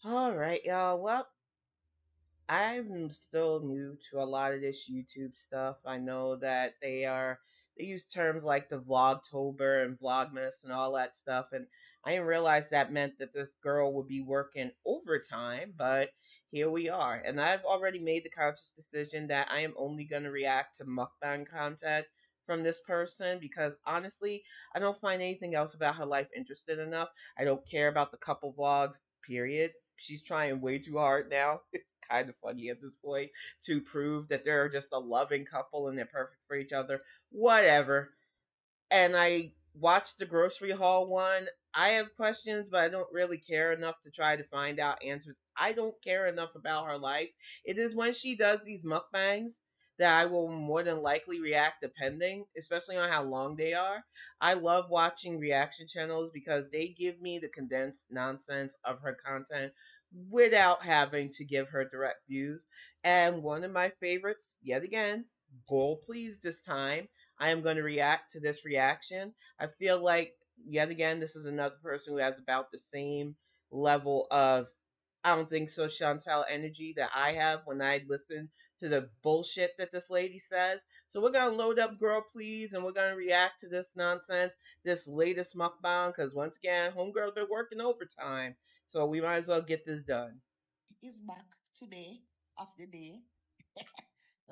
All right, y'all. Well, I'm still new to a lot of this YouTube stuff. I know that they use terms like the Vlogtober and Vlogmas and all that stuff, and I didn't realize that meant that this girl would be working overtime, but here we are. And I've already made the conscious decision that I am only going to react to mukbang content from this person because honestly, I don't find anything else about her life interesting enough. I don't care about the couple vlogs, period. She's trying way too hard now. It's kind of funny at this point to prove that they're just a loving couple and they're perfect for each other. Whatever. And I watched the grocery haul one. I have questions, but I don't really care enough to try to find out answers. I don't care enough about her life. It is when she does these mukbangs that I will more than likely react, depending, especially on how long they are. I love watching reaction channels because they give me the condensed nonsense of her content without having to give her direct views. And one of my favorites, yet again, Bull Please this time, I am going to react to this reaction. I feel like, yet again, this is another person who has about the same level of, I don't think so, Chantal energy that I have when I listen to the bullshit that this lady says. So we're going to load up Girl Please and we're going to react to this nonsense, this latest mukbang, because once again, Homegirl's been working overtime. So we might as well get this done. Is back today of the day.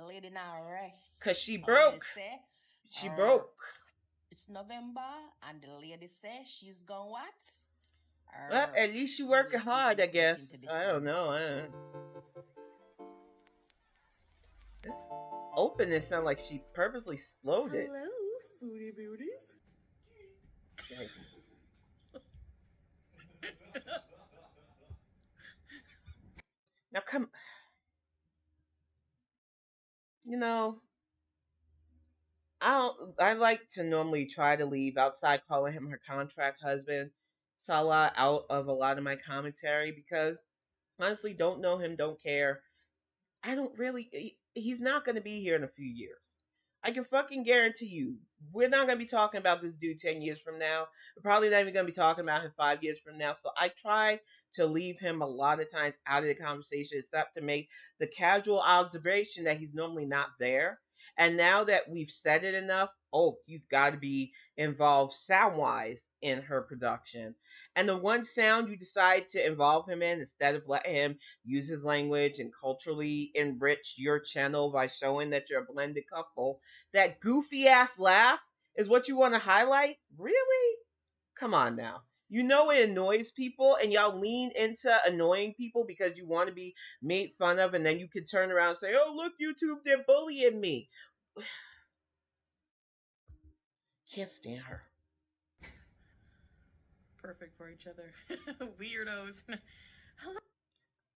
Lady now Because rest. she My lady broke. say, She broke. it's November, and the lady say she's gone what? Well, at least you working Always put hard, I liquid guess. into this I don't one. know. This openness sound like she purposely slowed it. Hello, foodie beauties. Yikes. Now come, you know, I like to normally try to leave outside calling him her contract husband, Salah, out of a lot of my commentary because honestly, don't know him, don't care. I don't really. He's not going to be here in a few years. I can fucking guarantee you, we're not going to be talking about this dude 10 years from now. We're probably not even going to be talking about him 5 years from now. So I try to leave him a lot of times out of the conversation, except to make the casual observation that he's normally not there. And now that we've said it enough, oh, he's got to be involved sound wise in her production. And the one sound you decide to involve him in instead of let him use his language and culturally enrich your channel by showing that you're a blended couple, that goofy ass laugh is what you want to highlight? Really? Come on now. You know it annoys people, and y'all lean into annoying people because you want to be made fun of, and then you can turn around and say, oh, look, YouTube, they're bullying me. Can't stand her. Perfect for each other. Weirdos.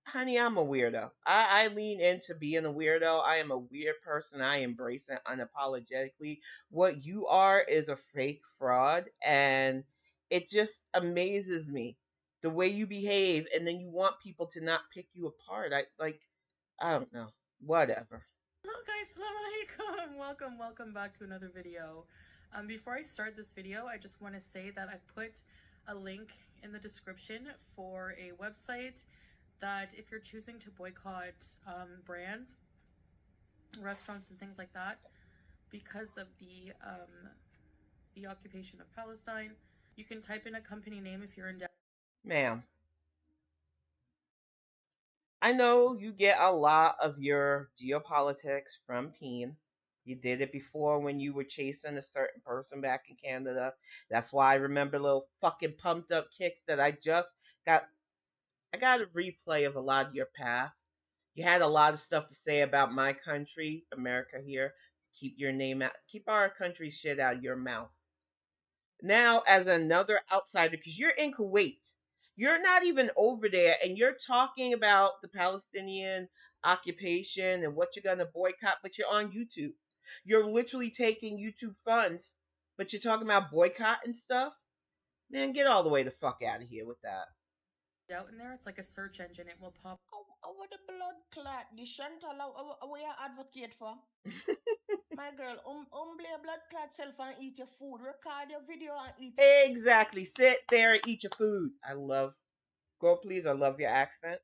Honey, I'm a weirdo. I lean into being a weirdo. I am a weird person. I embrace it unapologetically. What you are is a fake fraud, and it just amazes me the way you behave, and then you want people to not pick you apart. I don't know. Whatever. Hello guys, salam alaikum. Welcome back to another video. Before I start this video, I just want to say that I've put a link in the description for a website that if you're choosing to boycott brands, restaurants, and things like that because of the occupation of Palestine, you can type in a company name if you're in doubt. Ma'am, I know you get a lot of your geopolitics from Peen. You did it before when you were chasing a certain person back in Canada. That's why I remember little fucking pumped up kicks that got. I got a replay of a lot of your past. You had a lot of stuff to say about my country, America here. Keep your name out. Keep our country shit out of your mouth. Now, as another outsider, because you're in Kuwait, you're not even over there, and you're talking about the Palestinian occupation and what you're going to boycott, but you're on YouTube. You're literally taking YouTube funds, but you're talking about boycott and stuff. Man, get all the way the fuck out of here with that. Out in there, it's like a search engine. It will pop. What the blood clot? The Chantal, what you advocate for? My girl, play a blood clot self and eat your food. Record your video and eat. Exactly. Sit there and eat your food. I love. Girl, please, I love your accent.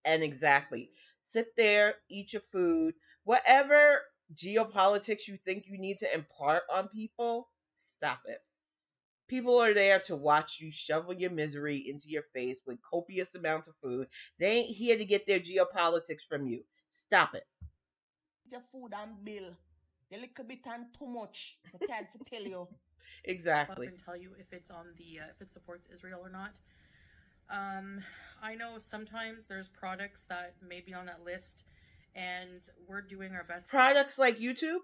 And exactly. Sit there, eat your food. Whatever geopolitics you think you need to impart on people, stop it. People are there to watch you shovel your misery into your face with copious amounts of food. They ain't here to get their geopolitics from you. Stop it. The food and bill. The little bit and too much. I can't tell you. Up Exactly. and tell you if it's on the if it supports Israel or not. I know sometimes there's products that may be on that list, and we're doing our best. Products like YouTube,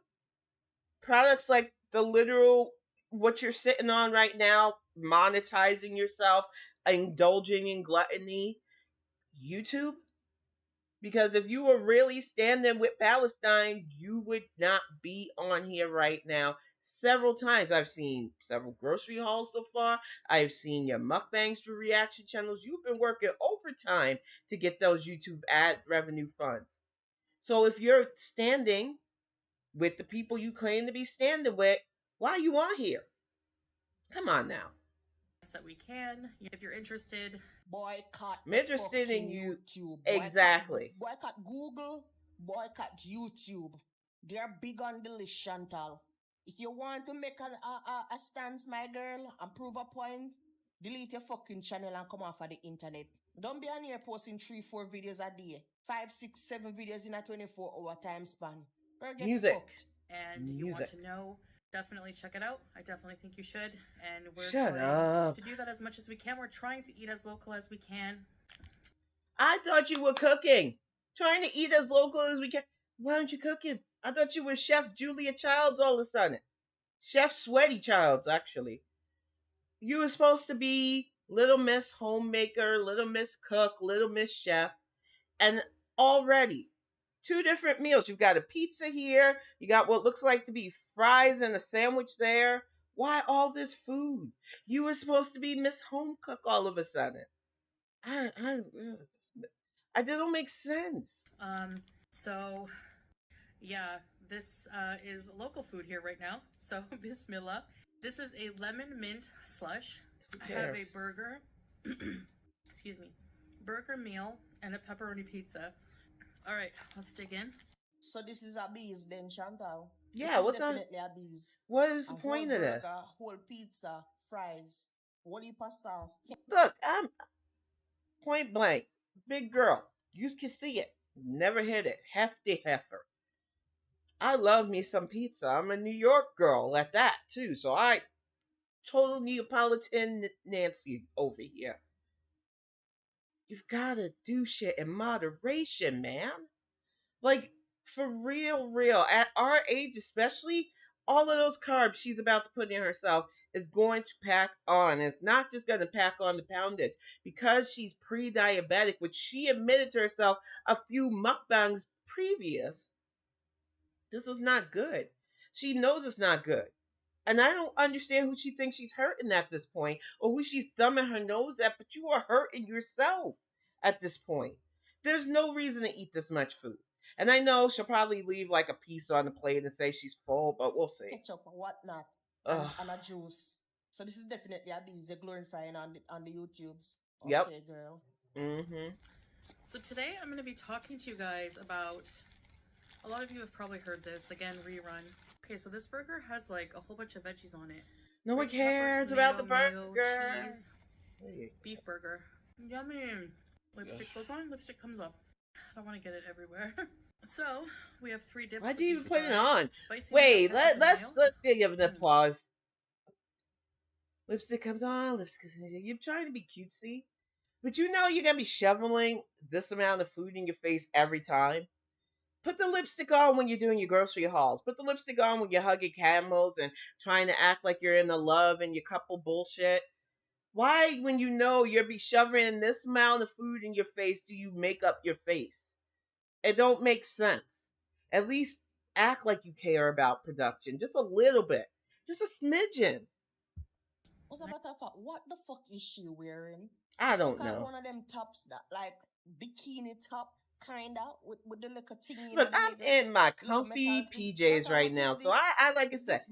products like the literal what you're sitting on right now, monetizing yourself, indulging in gluttony, YouTube. Because if you were really standing with Palestine, you would not be on here right now. Several times I've seen several grocery hauls so far. I've seen your mukbangs through reaction channels. You've been working overtime to get those YouTube ad revenue funds. So if you're standing with the people you claim to be standing with, why are you on here? Come on now. That we can. If you're interested, Boycott I'm the interested in fucking you. YouTube. Exactly. Boycott Google. Boycott YouTube. They're big on the list, Chantal. If you want to make a stance, my girl, and prove a point, delete your fucking channel and come off of the internet. Don't be on here posting 3-4 videos a day. 5, 6, 7 videos in a 24-hour time span. Girl, get Music. fucked. and you want Music. to know, definitely check it out. I definitely think you should. And we're Shut trying up. to do that as much as we can. We're trying to eat as local as we can. I thought you were cooking. Trying to eat as local as we can. Why aren't you cooking? I thought you were Chef Julia Childs all of a sudden. Chef Sweaty Childs, actually. You were supposed to be Little Miss Homemaker, Little Miss Cook, Little Miss Chef. And already, two different meals. You've got a pizza here. You got what looks like to be fries and a sandwich there. Why all this food? You were supposed to be Miss Home Cook all of a sudden. I, I don't make sense. So yeah, this is local food here right now. So Bismillah. This is a lemon mint slush. Who I have a cares? burger. Excuse me, burger meal and a pepperoni pizza. All right, let's dig in. So this is a bees then, Chantal. This Yeah, is what's on? definitely a bees. What is A the whole point of burger, this? whole pizza, fries, whole heap of sauce. Look, I'm point blank, big girl. You can see it. Never hit it. Hefty heifer. I love me some pizza. I'm a New York girl at that too. So I total Neapolitan Nancy over here. You've got to do shit in moderation, man. Like, for real, real. At our age, especially, all of those carbs she's about to put in herself is going to pack on. It's not just going to pack on the poundage because she's pre diabetic, which she admitted to herself a few mukbangs previous. This is not good. She knows it's not good. And I don't understand who she thinks she's hurting at this point or who she's thumbing her nose at, but you are hurting yourself at this point. There's no reason to eat this much food. And I know she'll probably leave like a piece on the plate and say she's full, but we'll see. Ketchup and whatnot, Ugh. and a juice. So this is definitely a bees. They're glorifying on the YouTubes. Yep. Okay, girl. Mm-hmm. So today I'm going to be talking to you guys about. A lot of you have probably heard this again. Rerun. Okay, so this burger has like a whole bunch of veggies on it. No one Green pepper, cares tomato, about the mayo, burger. cheese, Hey. beef burger. Yummy. Lipstick goes on, lipstick comes up. I don't want to get it everywhere. So we have 3 dips. Why'd of you even beef put it fries, on? spicy Wait, ketchup and let's mayo. give an applause. Lipstick comes on, lipstick comes on. You're trying to be cutesy. But you know you're gonna be shoveling this amount of food in your face every time. Put the lipstick on when you're doing your grocery hauls. Put the lipstick on when you're hugging camels and trying to act like you're in the love and your couple bullshit. Why, when you know you'll be shoving this amount of food in your face, do you make up your face? It don't make sense. At least act like you care about production. Just a little bit. Just a smidgen. As a matter of fact, what the fuck is she wearing? I This look don't like know. one of them tops that like bikini top kinda with the little thingy in Look, the I'm middle, in my little metal comfy thing. PJs Chantal, right what now. is So this? I like I Is said, this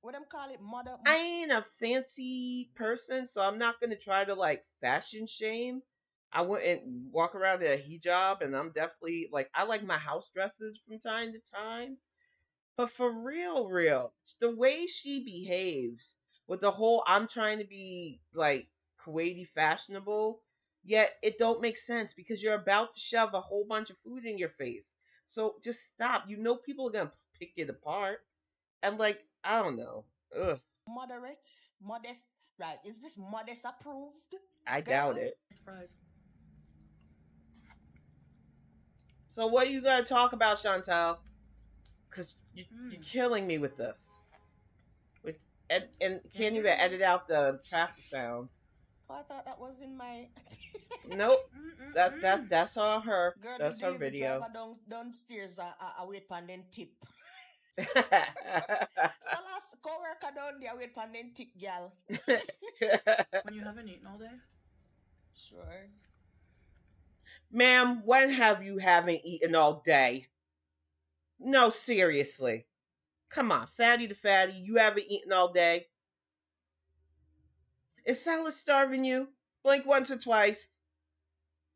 what them call it, mother. I ain't a fancy person, so I'm not gonna try to like fashion shame. I wouldn't walk around in a hijab, and I'm definitely like I like my house dresses from time to time. But for real, real, the way she behaves with the whole I'm trying to be like Kuwaiti fashionable, yet it don't make sense because you're about to shove a whole bunch of food in your face. So just stop. You know people are gonna pick it apart. And like, I don't know. Ugh, Moderate, modest. Right? Is this modest approved, I doubt girl? it. Fries. So what are you gonna talk about, Chantal? Cause you're Mmm. killing me with this. With and Can't can't hear even you. edit out the traffic sounds. Oh, I thought that was in my. Nope. Mm-mm-mm. That's on her. Girl, the That's her delivery video. driver downstairs I wait pan then tip. So last co-worker down there wait pan then tip, gal. When you haven't eaten all day? Sure. Ma'am, when have you haven't eaten all day? No, seriously. Come on, fatty to fatty, you haven't eaten all day. Is Salad starving you? Blink once or twice.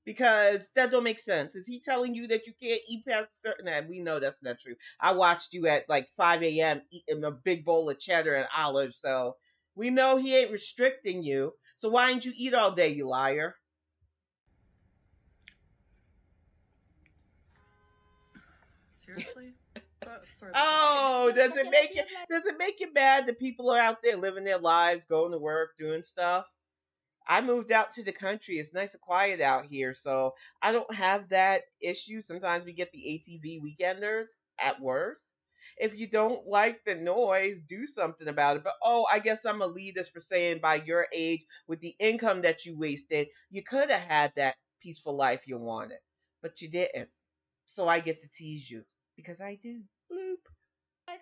Because that don't make sense. Is he telling you that you can't eat past a certain time? We know that's not true. I watched you at like 5 a.m. eating a big bowl of cheddar and olives, so we know he ain't restricting you. So why didn't you eat all day, you liar? Seriously? Sorry about that. Hey, Oh, you can behave like does it make it bad that people are out there living their lives, going to work, doing stuff? I moved out to the country. It's nice and quiet out here, so I don't have that issue. Sometimes we get the ATV weekenders at worst. If you don't like the noise, do something about it. But oh, I guess I'm a elitist for saying by your age, with the income that you wasted, you could have had that peaceful life you wanted, but you didn't. So I get to tease you because I do. Bloop.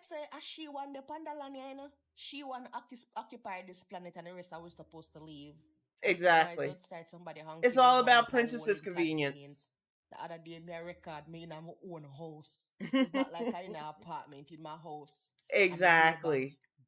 say as she want the pandalania, you know? She want to occupy this planet and the rest are we supposed to leave. And it's a noise Exactly. outside, somebody It's honking the all horn about is a whole Princess's convenience. inconvenience. The other day, me a record me in my own house. It's not like I in an apartment in my house and my neighbor Exactly.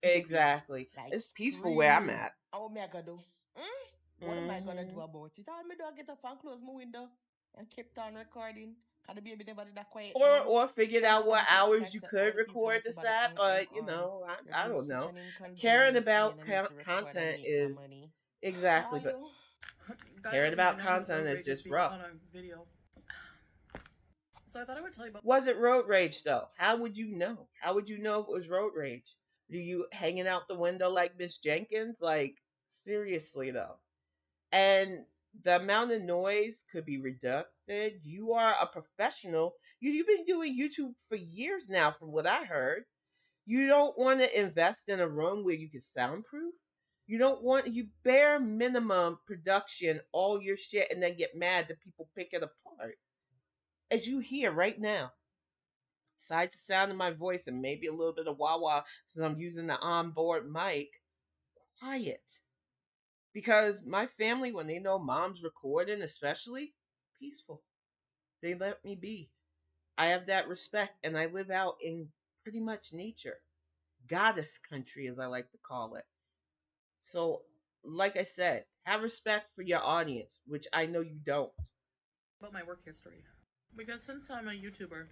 baby Exactly. like It's peaceful where I'm screaming. at. How me I gonna do? Hmm? What am I gonna do Hmm. about it? All me do I get up and close my window and kept on recording. Cause the baby never did that quiet Or down. or figured out Chantal, what I'm take it hours like you say all could the people record left this about at, hang them but on. You're I being don't such know. an Caring inconvenience to me about and I need to record and content make my is money. exactly, Are but you? Guy caring doesn't even about know his content road is rage is just being rough. caught on video. So I thought I would tell you about. Was it road rage though? How would you know? How would you know if it was road rage? Do you hanging out the window like Miss Jenkins? Like seriously though. And the amount of noise could be reduced. You are a professional. You've been doing YouTube for years now, from what I heard. You don't want to invest in a room where you can soundproof. You don't want you bare minimum production, all your shit, and then get mad that people pick it apart. As you hear right now, besides the sound of my voice and maybe a little bit of wah wah, since I'm using the onboard mic, quiet. Because my family, when they know mom's recording, especially, peaceful. They let me be. I have that respect, and I live out in pretty much nature. Goddess country, as I like to call it. So, like I said, have respect for your audience, which I know you don't. My work history. Because since I'm a YouTuber,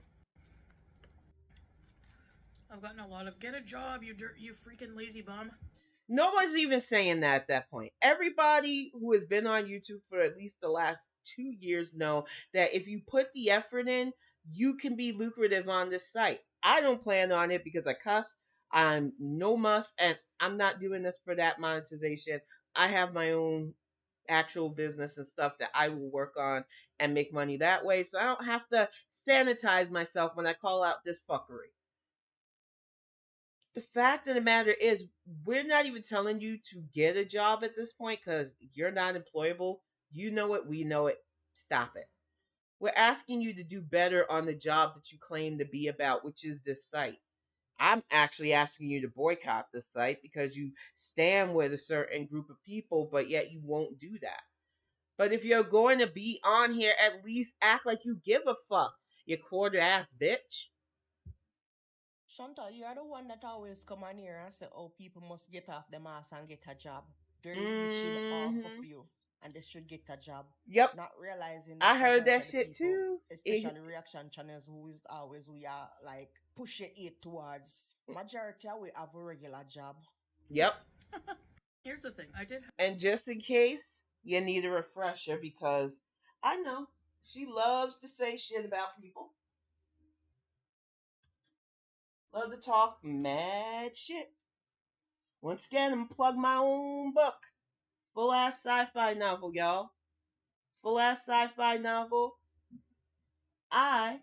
I've gotten a lot of "get a job, you freaking lazy bum." No one's even saying that at that point. Everybody who has been on YouTube for at least the last 2 years know that if you put the effort in, you can be lucrative on this site. I don't plan on it because I cuss. I'm no must, and I'm not doing this for that monetization. I have my own actual business and stuff that I will work on and make money that way. So I don't have to sanitize myself when I call out this fuckery. The fact of the matter is, we're not even telling you to get a job at this point because you're not employable. You know it, we know it. Stop it. We're asking you to do better on the job that you claim to be about, which is this site. I'm actually asking you to boycott this site because you stand with a certain group of people, but yet you won't do that. But if you're going to be on here, at least act like you give a fuck, you quarter ass bitch. Chantal, you are the one that always come on here and say, oh, people must get off the mask and get a job. They're leeching off of Mm-hmm. you and they should get a job. Yep. Not realizing I that heard majority that of the shit people, too. especially reaction channels, who is always we are like push it towards majority we have a regular job. Yep. Here's the thing. I did. And just in case you need a refresher, because I know she loves to say shit about people. Love to talk mad shit. Once again, I'm plug my own book. Full ass sci-fi novel, y'all. Full ass sci-fi novel. I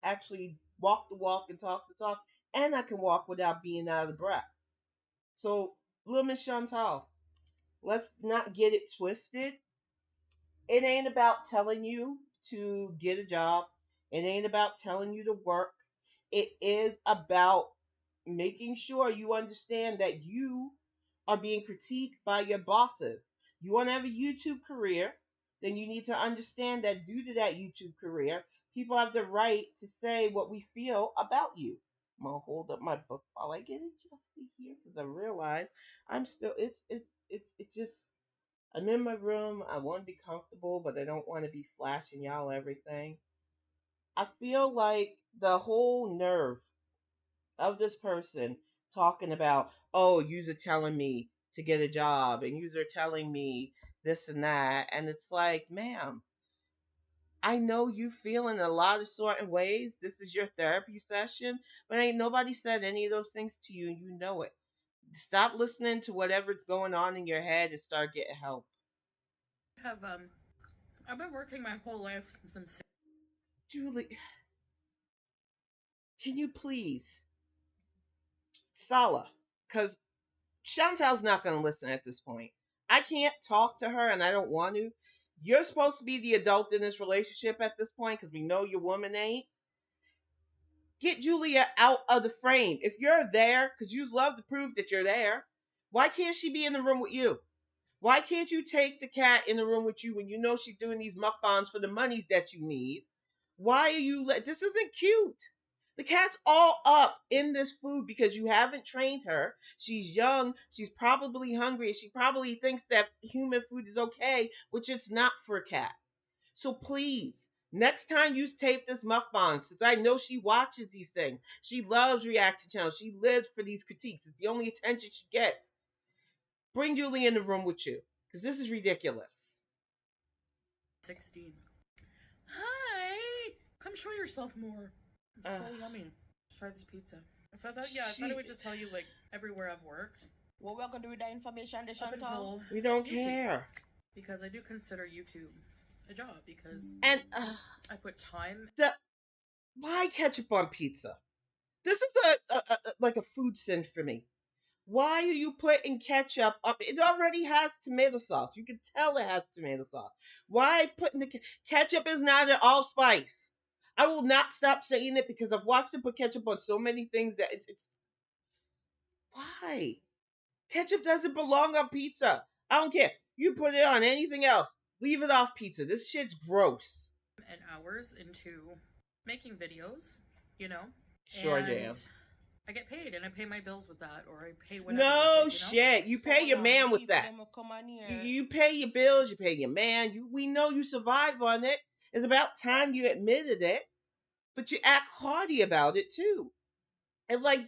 actually walk the walk and talk the talk, and I can walk without being out of breath. So, little Miss Chantal, let's not get it twisted. It ain't about telling you to get a job. It ain't about telling you to work. It is about making sure you understand that you are being critiqued by your bosses. You want to have a YouTube career, then you need to understand that due to that YouTube career, people have the right to say what we feel about you. I'm gonna hold up my book while I get adjusted here because I realize I'm still it just I'm in my room. I want to be comfortable, but I don't want to be flashing y'all everything. I feel like the whole nerve of this person talking about, oh, you're telling me to get a job and you're telling me this and that. And it's like, ma'am, I know you feel in a lot of certain ways. This is your therapy session, but ain't nobody said any of those things to you and you know it. Stop listening to whatever's going on in your head and start getting help. Have I've been working my whole life since I'm Julie, can you please, Sala, because Chantal's not going to listen at this point. I can't talk to her and I don't want to. You're supposed to be the adult in this relationship at this point because we know your woman ain't. Get Julia out of the frame. If you're there, because you love to prove that you're there, why can't she be in the room with you? Why can't you take the cat in the room with you when you know she's doing these mukbangs for the monies that you need? Why are you this isn't cute. The cat's all up in this food because you haven't trained her. She's young, she's probably hungry, she probably thinks that human food is okay, which it's not for a cat. So please, next time you tape this mukbang, since I know she watches these things, she loves reaction channels, she lives for these critiques. It's the only attention she gets. Bring Julie in the room with you, because this is ridiculous. 16. Hi! Come show yourself more. It's Uh, so yummy. Let's try this pizza. So I thought, yeah, I thought I would just tell you, like, everywhere I've worked. What we're gonna do with that information, the Up Chantal? until we don't YouTube. care. Because I do consider YouTube a job because And I put time. why ketchup on pizza? This is like a food sin for me. Why are you putting ketchup up? It already has tomato sauce. You can tell it has tomato sauce. Why putting the ketchup is not an allspice. I will not stop saying it because I've watched it put ketchup on so many things that it's why? Ketchup doesn't belong on pizza. I don't care. You put it on anything else. Leave it off pizza. This shit's gross. And hours into making videos, you know, Sure, and damn. I get paid and I pay my bills with that or I pay whatever No with it, shit. You So pay your long, the man with people that. them will come on You, here. you pay your bills. You pay your man. We know you survive on it. It's about time you admitted it, but you act haughty about it too. And like,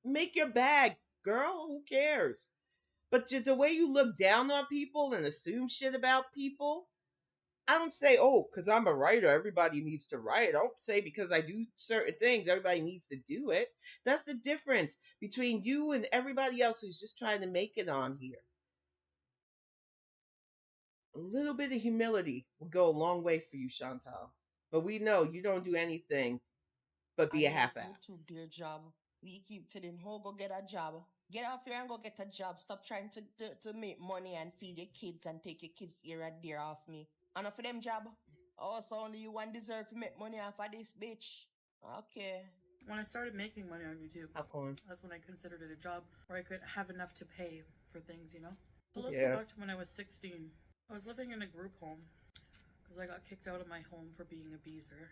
make your bag, girl. Who cares? But the way you look down on people and assume shit about people, I don't say, oh, because I'm a writer, everybody needs to write. I don't say because I do certain things, everybody needs to do it. That's the difference between you and everybody else who's just trying to make it on here. A little bit of humility will go a long way for you, Chantal. But we know you don't do anything but be a And half make YouTube ass. their job. We keep telling how go get a job. Get off here and go get a job. Stop trying to make money and feed your kids and take your kids here and there off me. And for them job. Oh, so only you one deserve to make money off of this bitch. Okay. When I started making money on YouTube, Popcorn. that's when I considered it a job where I could have enough to pay for things, you know? So let's Yeah. go back to when I was 16. I was living in a group home because I got kicked out of my home for being a beezer.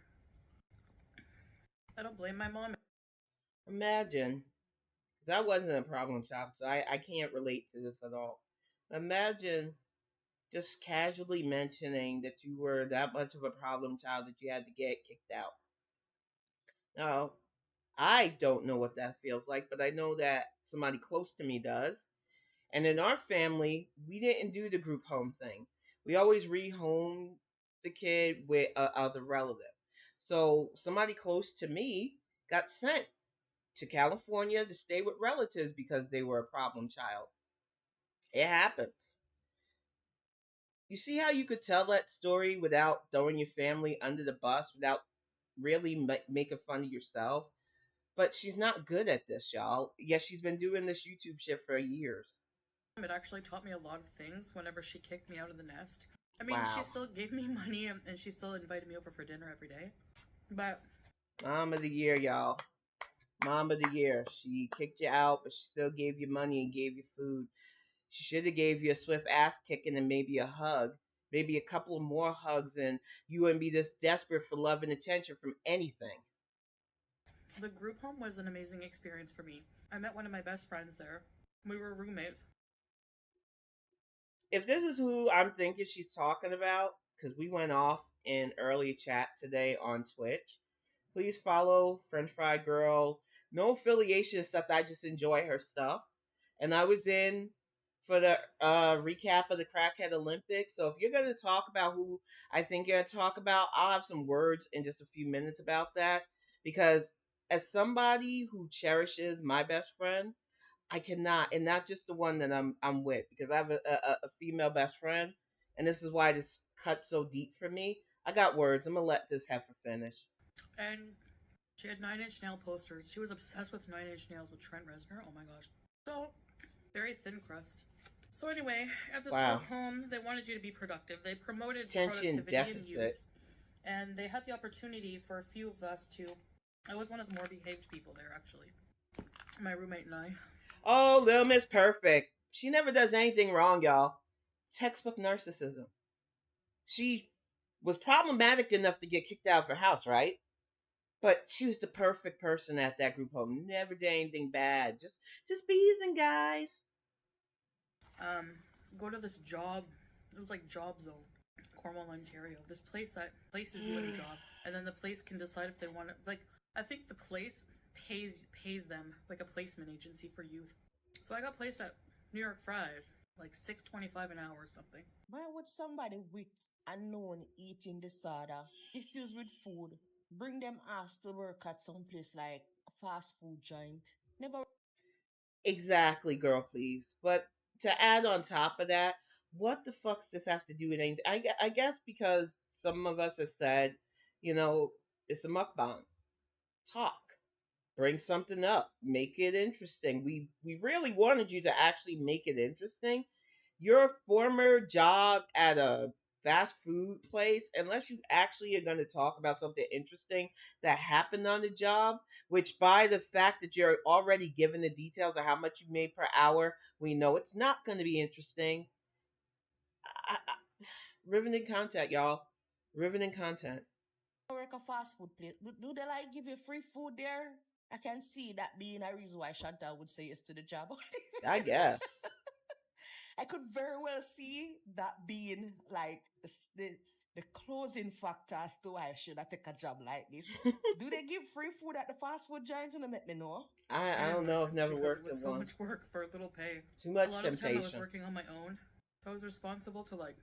I don't blame my mom. Imagine, 'cause I wasn't a problem child, so I can't relate to this at all. Imagine just casually mentioning that you were that much of a problem child that you had to get kicked out. Now, I don't know what that feels like, but I know that somebody close to me does. And in our family, we didn't do the group home thing. We always rehomed the kid with a other relative. So somebody close to me got sent to California to stay with relatives because they were a problem child. It happens. You see how you could tell that story without throwing your family under the bus, without really making fun of yourself? But she's not good at this, y'all. Yes, she's been doing this YouTube shit for years. It actually taught me a lot of things whenever she kicked me out of the nest. I mean, she Wow. still gave me money and she still invited me over for dinner every day. But Mom of the year, y'all. Mom of the year. She kicked you out, but she still gave you money and gave you food. She should have gave you a swift ass kicking and maybe a hug. Maybe a couple of more hugs, and you wouldn't be this desperate for love and attention from anything. the group home was an amazing experience for me. I met one of my best friends there. We were roommates. If this is who I'm thinking she's talking about, because we went off in early chat today on Twitch, please follow French Fry Girl. No affiliation, except I just enjoy her stuff. And I was in for the recap of the Crackhead Olympics. So if you're going to talk about who I think you're going to talk about, I'll have some words in just a few minutes about that. Because as somebody who cherishes my best friend, I cannot, and not just the one that I'm with, because I have a female best friend, and this is why this cuts so deep for me. I got words. I'm gonna let this heifer finish. And she had Nine Inch Nail posters. She was obsessed with Nine Inch Nails with Trent Reznor. Oh my gosh. So, very thin crust. So anyway, at this Wow, group home, they wanted you to be productive. They promoted attention productivity in youth, deficit. and they had the opportunity for a few of us to. I was one of the more behaved people there, actually. My roommate and I. Oh, Lil Miss Perfect. She never does anything wrong, y'all. Textbook narcissism. She was problematic enough to get kicked out of her house, right? But she was the perfect person at that group home. Never did anything bad. Just bees and guys. Um, Go to this job. It was like Job Zone, Cornwall, Ontario. This place that places you in a job, and then the place can decide if they want to. Like, I think the place pays them like a placement agency for youth. So I got placed at New York Fries, like $6.25 an hour or something. Why would somebody with a known eating disorder, issues with food, bring them ass to work at some place like a fast food joint? Never. Exactly, girl, please. But to add on top of that, what the fuck's this have to do with anything? I guess because some of us have said, you know, it's a mukbang. Talk. Bring something up. Make it interesting. We really wanted you to actually make it interesting. Your former job at a fast food place, unless you actually are going to talk about something interesting that happened on the job, which by the fact that you're already given the details of how much you made per hour, we know it's not going to be interesting. Riveting content, y'all. Riveting content. Work a fast food place. Do they like give you free food there? I can see that being a reason why Chantal would say yes to the job. I guess. I could very well see that being like the closing factor as to why I should I take a job like this. Do they give free food at the fast food giant? And let me know. I I don't never, know. I've never because it worked was in so one. much work for little pay. Too A much lot of the time I was temptation. working on my own, so I was responsible to like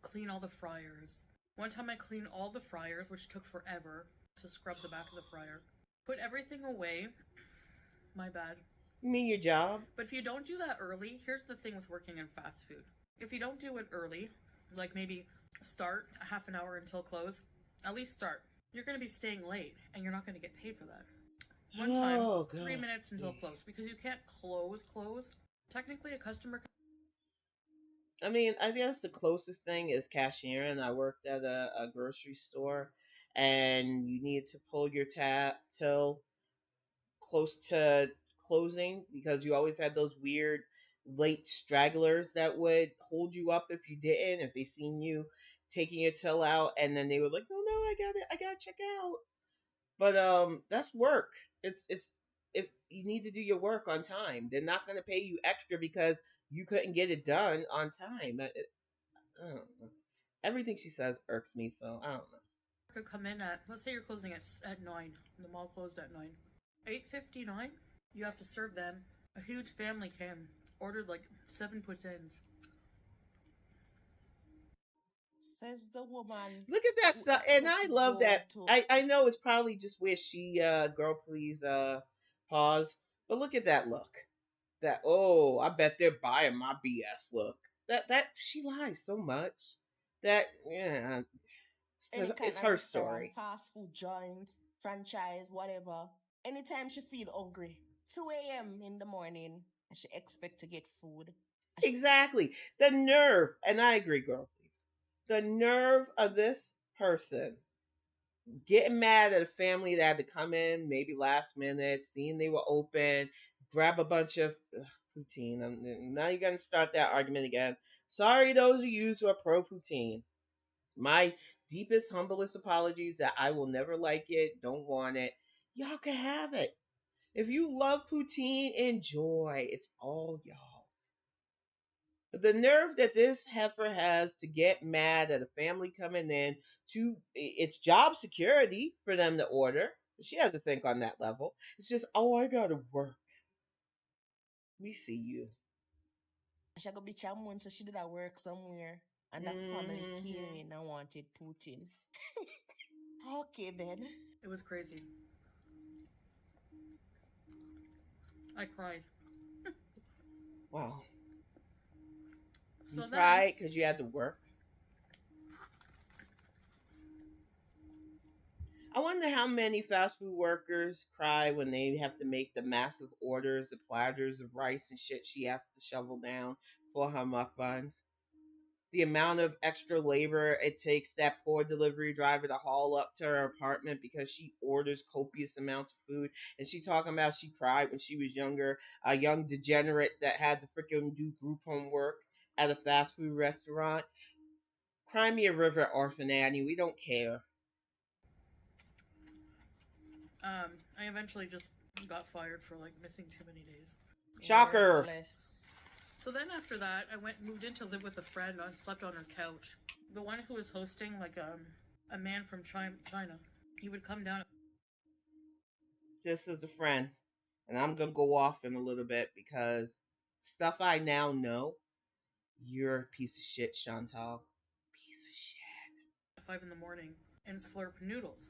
clean all the fryers. One time I cleaned all the fryers, which took forever to scrub the back of the fryer. Put everything away. My bad. You mean your job? But if you don't do that early, here's the thing with working in fast food. If you don't do it early, like maybe start a half an hour until close, at least start. You're going to be staying late and you're not going to get paid for that. One time, Oh 3 minutes god. until close, because you can't close. Technically, a customer. I mean, I guess the closest thing is cashiering. I worked at a grocery store, and you needed to pull your tab till close to closing because you always had those weird late stragglers that would hold you up if you didn't. If they seen you taking your till out, and then they were like, "Oh no, I got it, I gotta check out." But that's work. It's if you need to do your work on time. They're not going to pay you extra because you couldn't get it done on time. I don't know. Everything she says irks me, so I don't know. Could come in at, let's say you're closing at 9. The mall closed at 9. 8:59, you have to serve them. A huge family came, ordered like 7 poutines. Says the woman Look at that who stuff, and expect I to love go that. to. I know it's probably just where she girl please pause, but look at that look. That, oh, I bet they're buying my BS look. That she lies so much that, yeah, Any so kind it's of her restaurant, story. fast food joint, franchise, whatever. Anytime she feel hungry, 2 a.m. in the morning, and she expect to get food. Exactly. The nerve, and I agree, girl please. The nerve of this person getting mad at a family that had to come in maybe last minute, seeing they were open, grab a bunch of poutine. Now you're going to start that argument again. Sorry, those of you who are pro poutine. My deepest, humblest apologies that I will never like it, don't want it. Y'all can have it. If you love poutine, enjoy. It's all y'all's. But the nerve that this heifer has to get mad at a family coming in to it's job security for them to order. She has to think on that level. It's just, oh, I gotta work. We see you. She go be chamun, so she did a work somewhere, and the family came Mm-hmm. in and wanted Putin. Okay then. It was crazy. I cried. Wow. You So then, cried because you had to work. I wonder how many fast food workers cry when they have to make the massive orders, the platters of rice and shit she has to shovel down for her mukbangs. The amount of extra labor it takes that poor delivery driver to haul up to her apartment because she orders copious amounts of food. And she talking about she cried when she was younger, a young degenerate that had to freaking do group homework at a fast food restaurant. Cry me a river, Orphan Annie. We don't care. I eventually just got fired for like missing too many days. Shocker. Worthless. So then after that, I moved in to live with a friend and slept on her couch. The one who was hosting, like a man from China, he would come down. This is the friend. And I'm going to go off in a little bit because stuff I now know, you're a piece of shit, Chantal. Piece of shit. At 5 in the morning and slurp noodles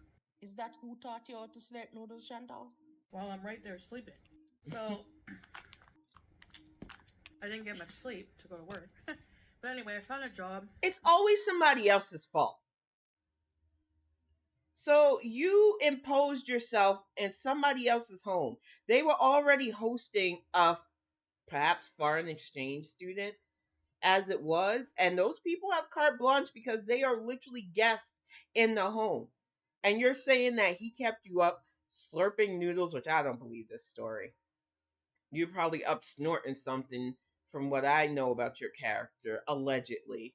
Is that who taught you how to slurp noodles, Chantal? while I'm right there sleeping. So I didn't get much sleep to go to work. But anyway, I found a job. It's always somebody else's fault. So you imposed yourself in somebody else's home. They were already hosting a perhaps foreign exchange student as it was, and those people have carte blanche because they are literally guests in the home. And you're saying that he kept you up slurping noodles, which I don't believe this story. You're probably up snorting something from what I know about your character, allegedly.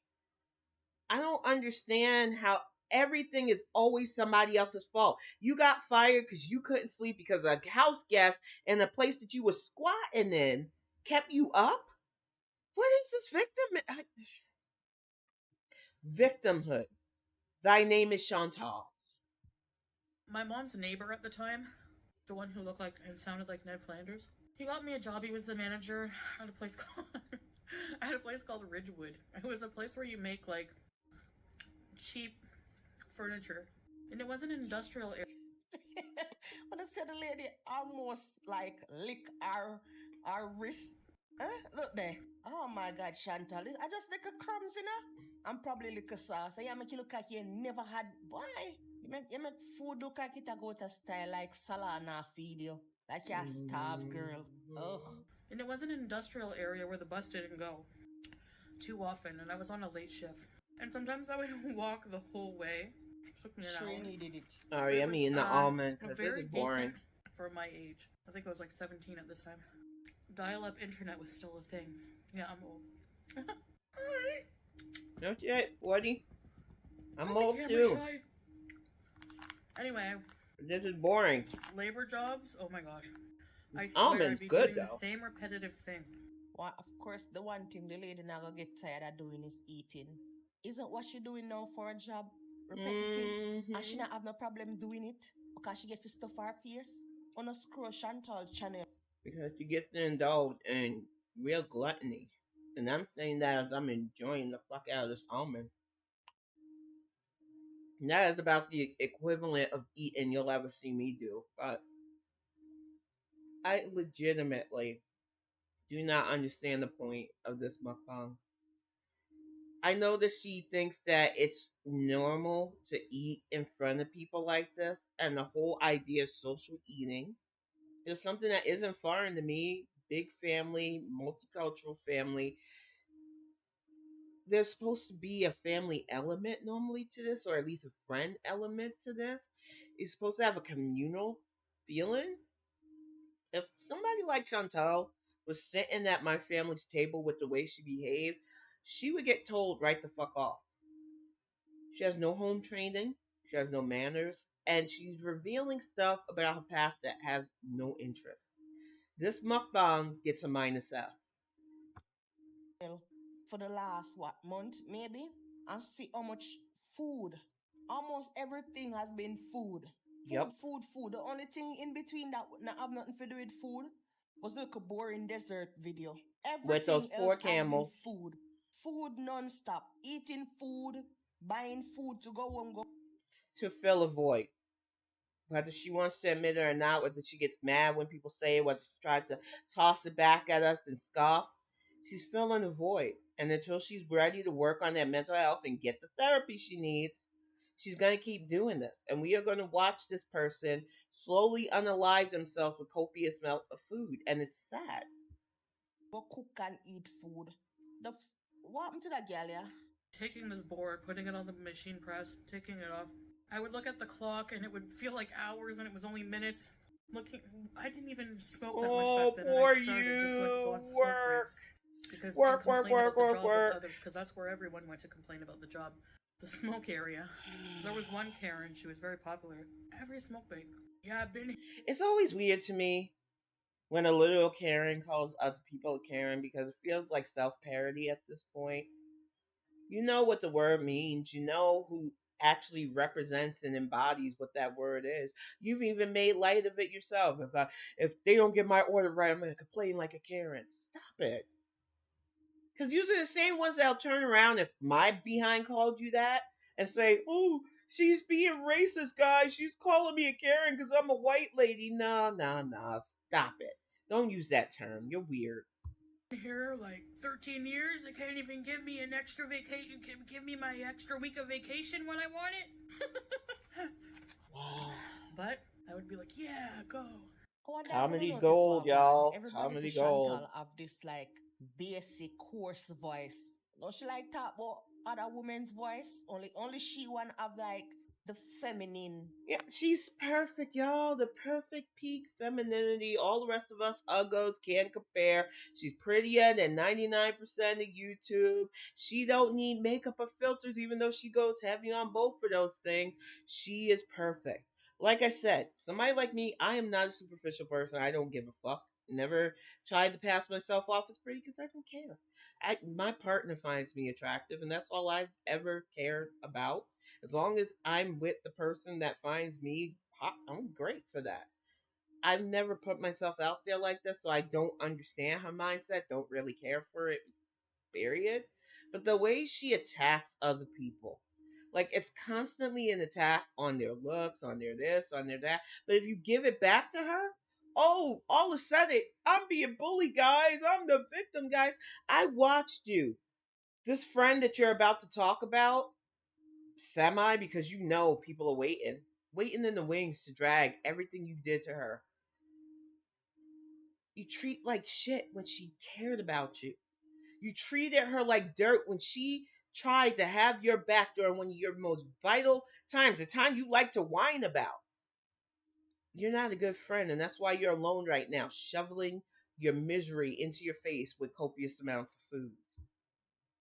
I don't understand how everything is always somebody else's fault. You got fired because you couldn't sleep because a house guest in a place that you were squatting in kept you up. What is this victimhood? Thy name is Chantal. My mom's neighbor at the time, the one who looked like and sounded like Ned Flanders, he got me a job. He was the manager at a place called at a place called Ridgewood. It was a place where you make like cheap furniture, and it was an industrial area. But I said the lady almost like lick our wrist. Look there. Oh my God, Chantal. I just lick a crumbs, you know? I'm probably lick a sauce. I make you look like you never had. Why? You make food look like it a go to style like Salana feed you. Like you're a starved girl. Ugh. And it was an industrial area where the bus didn't go too often, and I was on a late shift. And sometimes I would walk the whole way. It took me an hour. Trini did it. But Sorry, it I was mean the almond a because this very is boring. decent for my age. I think I was like 17 at this time. Dial-up internet was still a thing. Yeah, I'm old. Alright. Don't you, 40? I'm Don't be old camera too. shy. Anyway, This is boring. labor jobs. Oh my gosh. I swear I'd Almond's be good doing the though. same repetitive thing. Well, of course, the one thing the lady now gonna get tired of doing is eating. Isn't what she doing now for a job repetitive? And she Hmm. not have no problem doing it because she get to stuff her face on a scroll Chantal channel. Because you get to indulge in real gluttony. And I'm saying that as I'm enjoying the fuck out of this almond. And that is about the equivalent of eating you'll ever see me do. But I legitimately do not understand the point of this mukbang. I know that she thinks that it's normal to eat in front of people like this, and the whole idea of social eating is something that isn't foreign to me. Big family, multicultural family. There's supposed to be a family element normally to this, or at least a friend element to this. It's supposed to have a communal feeling. If somebody like Chantal was sitting at my family's table with the way she behaved, she would get told right the fuck off. She has no home training, she has no manners, and she's revealing stuff about her past that has no interest. This mukbang gets a minus F. For the last what month maybe, and see how much food. Almost everything has been food. Food, Yep. food, food. The only thing in between that not have nothing to do with food was like a boring dessert video. With those Everything poor else has been camels food. Food non-stop. Eating food, buying food to go home, go. to fill a void. Whether she wants to admit it or not, whether she gets mad when people say it, whether she tries to toss it back at us and scoff, she's filling a void. And until she's ready to work on that mental health and get the therapy she needs, she's going to keep doing this. And we are going to watch this person slowly unalive themselves with copious amount of food. And it's sad. Go cook and eat food. What happened to that girl, yeah? Taking this board, putting it on the machine press, taking it off. I would look at the clock and it would feel like hours and it was only minutes. Looking, I didn't even smoke that much back Oh, then, and I poor started just like you. on smoke breaks Work, because and work, work, complain work, about the work, job with work. others because that's where everyone went to complain about the job, the smoke area. There was one Karen, she was very popular. Every smoke break, yeah, I've been. It's always weird to me when a little Karen calls other people Karen because it feels like self parody at this point. You know what the word means, you know who actually represents and embodies what that word is. You've even made light of it yourself. If they don't get my order right, I'm gonna complain like a Karen. Stop it. Because usually the same ones that'll turn around if my behind called you that and say, "Oh, she's being racist, guys. She's calling me a Karen because I'm a white lady." No, no, no. Stop it. Don't use that term. You're weird. Here like 13 years. They can't even give me an extra vacation. Give me my extra week of vacation when I want it. But I would be like, yeah, go. I wonder if you Comedy notice gold, what gone. y'all. Everybody to Comedy gold. Chantal have this like basic coarse voice. No, she like talk about other women's voice. Only she one have like the feminine. Yeah, she's perfect, y'all. The perfect peak femininity. All the rest of us uggos can't compare. She's prettier than 99% of YouTube. She don't need makeup or filters, even though she goes heavy on both for those things. She is perfect. Like I said, somebody like me, I am not a superficial person. I don't give a fuck. Never tried to pass myself off as pretty because I don't care. My partner finds me attractive, and that's all I've ever cared about. As long as I'm with the person that finds me hot, I'm great for that. I've never put myself out there like this, so I don't understand her mindset, don't really care for it, period. But the way she attacks other people, like it's constantly an attack on their looks, on their this, on their that. But if you give it back to her, oh, all of a sudden, I'm being bullied, guys. I'm the victim, guys. I watched you. This friend that you're about to talk about, semi, because you know people are waiting in the wings to drag everything you did to her. You treat like shit when she cared about you. You treated her like dirt when she tried to have your back during one of your most vital times, the time you like to whine about. You're not a good friend, and that's why you're alone right now, shoveling your misery into your face with copious amounts of food.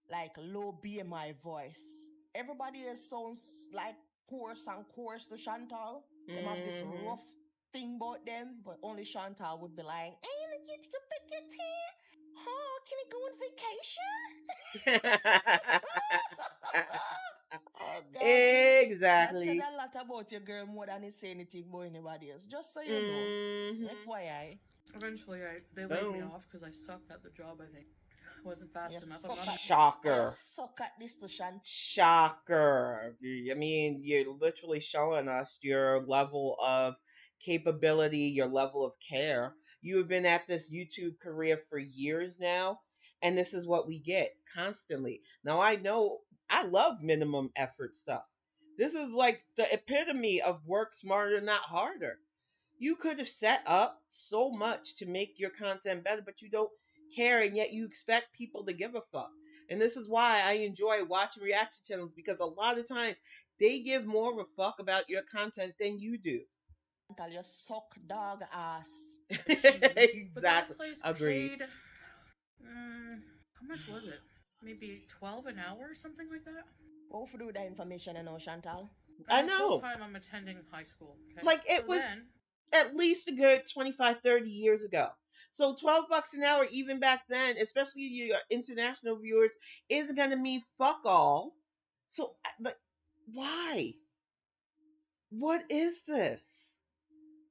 Like low BMI voice. Everybody else sounds like coarse and coarse to Chantal. Them have this Mm-hmm. rough, thing about them, but only Chantal would be like, "Hey, look at you pick your tea. Oh, can I go on vacation?" Oh God, that said Exactly. a lot about your girl more than it say anything about anybody else. Just so you know. Mm-hmm. FYI. Eventually, they laid me Boom. off because I sucked at the job. I think I wasn't fast You enough. I'm suck not. at you Shocker. suck at this to Chantal. Shocker. I mean, you're literally showing us your level of capability, your level of care. You have been at this YouTube career for years now, and this is what we get constantly. Now, I know I love minimum effort stuff. This is like the epitome of work smarter, not harder. You could have set up so much to make your content better, but you don't care, and yet you expect people to give a fuck. And this is why I enjoy watching reaction channels, because a lot of times they give more of a fuck about your content than you do. You suck dog ass. She, but that Exactly. place Agreed. paid. How much was it? Maybe 12 an hour, or something like that. What if we do that information and know, Chantal? And I this whole know. time I'm attending high school. Okay, Like, so it was then at least a good 25, 30 years ago. So $12 an hour, even back then, especially your international viewers, isn't going to mean fuck all. So, like, why? What is this?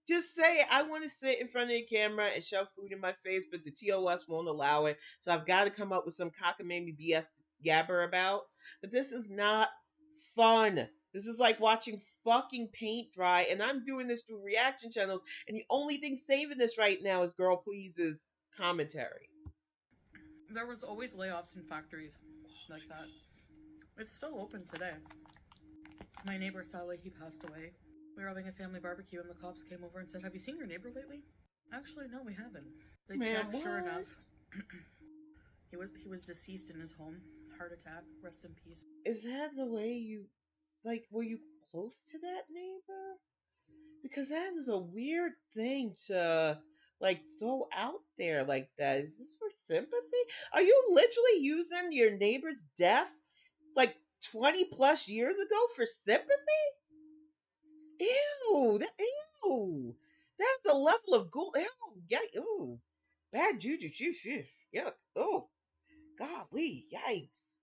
Just say I want to sit in front of the camera and shove food in my face, but the TOS won't allow it. So I've got to come up with some cockamamie BS gabber about. But this is not fun. This is like watching fucking paint dry, and I'm doing this through reaction channels, and the only thing saving this right now is Girl Please's commentary. there was always layoffs in factories like that. It's still open today. My neighbor Sally, he passed away. We were having a family barbecue and the cops came over and said, "Have you seen your neighbor lately?" Actually, no, we haven't. They Man, checked, sure what? enough. He was deceased in his home. Heart attack. Rest in peace. Is that the way you, like, were you close to that neighbor? Because that is a weird thing to like throw out there like that. Is this for sympathy? Are you literally using your neighbor's death like 20 plus years ago for sympathy? Ew, ew. That's a level of ghoul. Ew, yeah, ew. Bad juju, yuck. Oh, golly, yikes.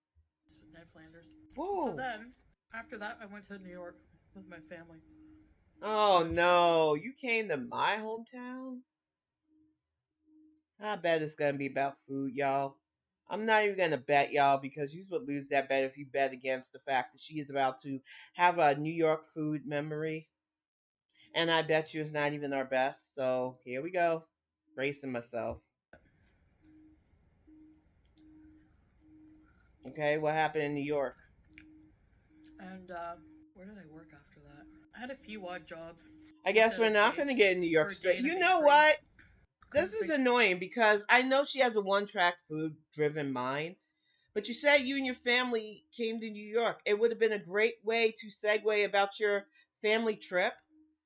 Ned Flanders. So Whoa. then, after that, I went to New York with my family. Oh Which, no, you came to my hometown? I bet it's gonna be about food, y'all. I'm not even gonna bet y'all, because you would lose that bet if you bet against the fact that she is about to have a New York food memory. And I bet you it's not even our best. So here we go. Bracing myself. Okay, what happened in New York? and where did I work after that? I had a few odd jobs. I Worked guess at we're a not day gonna get in New for York a straight. day in a You know bakery. what? This Couldn't is figure. annoying because I know she has a one track food driven mind. But you said you and your family came to New York. It would have been a great way to segue about your family trip,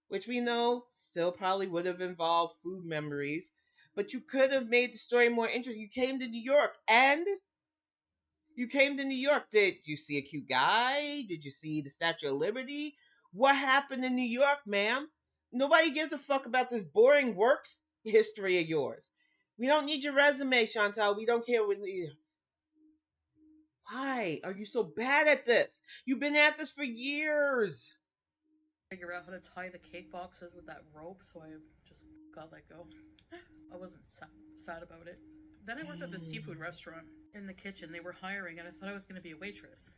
which we know still probably would have involved food memories. But you could have made the story more interesting. You came to New York, and you came to New York. Did you see a cute guy? Did you see the Statue of Liberty? What happened in New York, ma'am? Nobody gives a fuck about this boring works history of yours. We don't need your resume, Chantal. We don't care what. Why are you so bad at this? You've been at this for years. Figure out how to tie the cake boxes with that rope, so I just got let go. I wasn't sad about it. Then I worked at the seafood restaurant in the kitchen. They were hiring, and I thought I was going to be a waitress.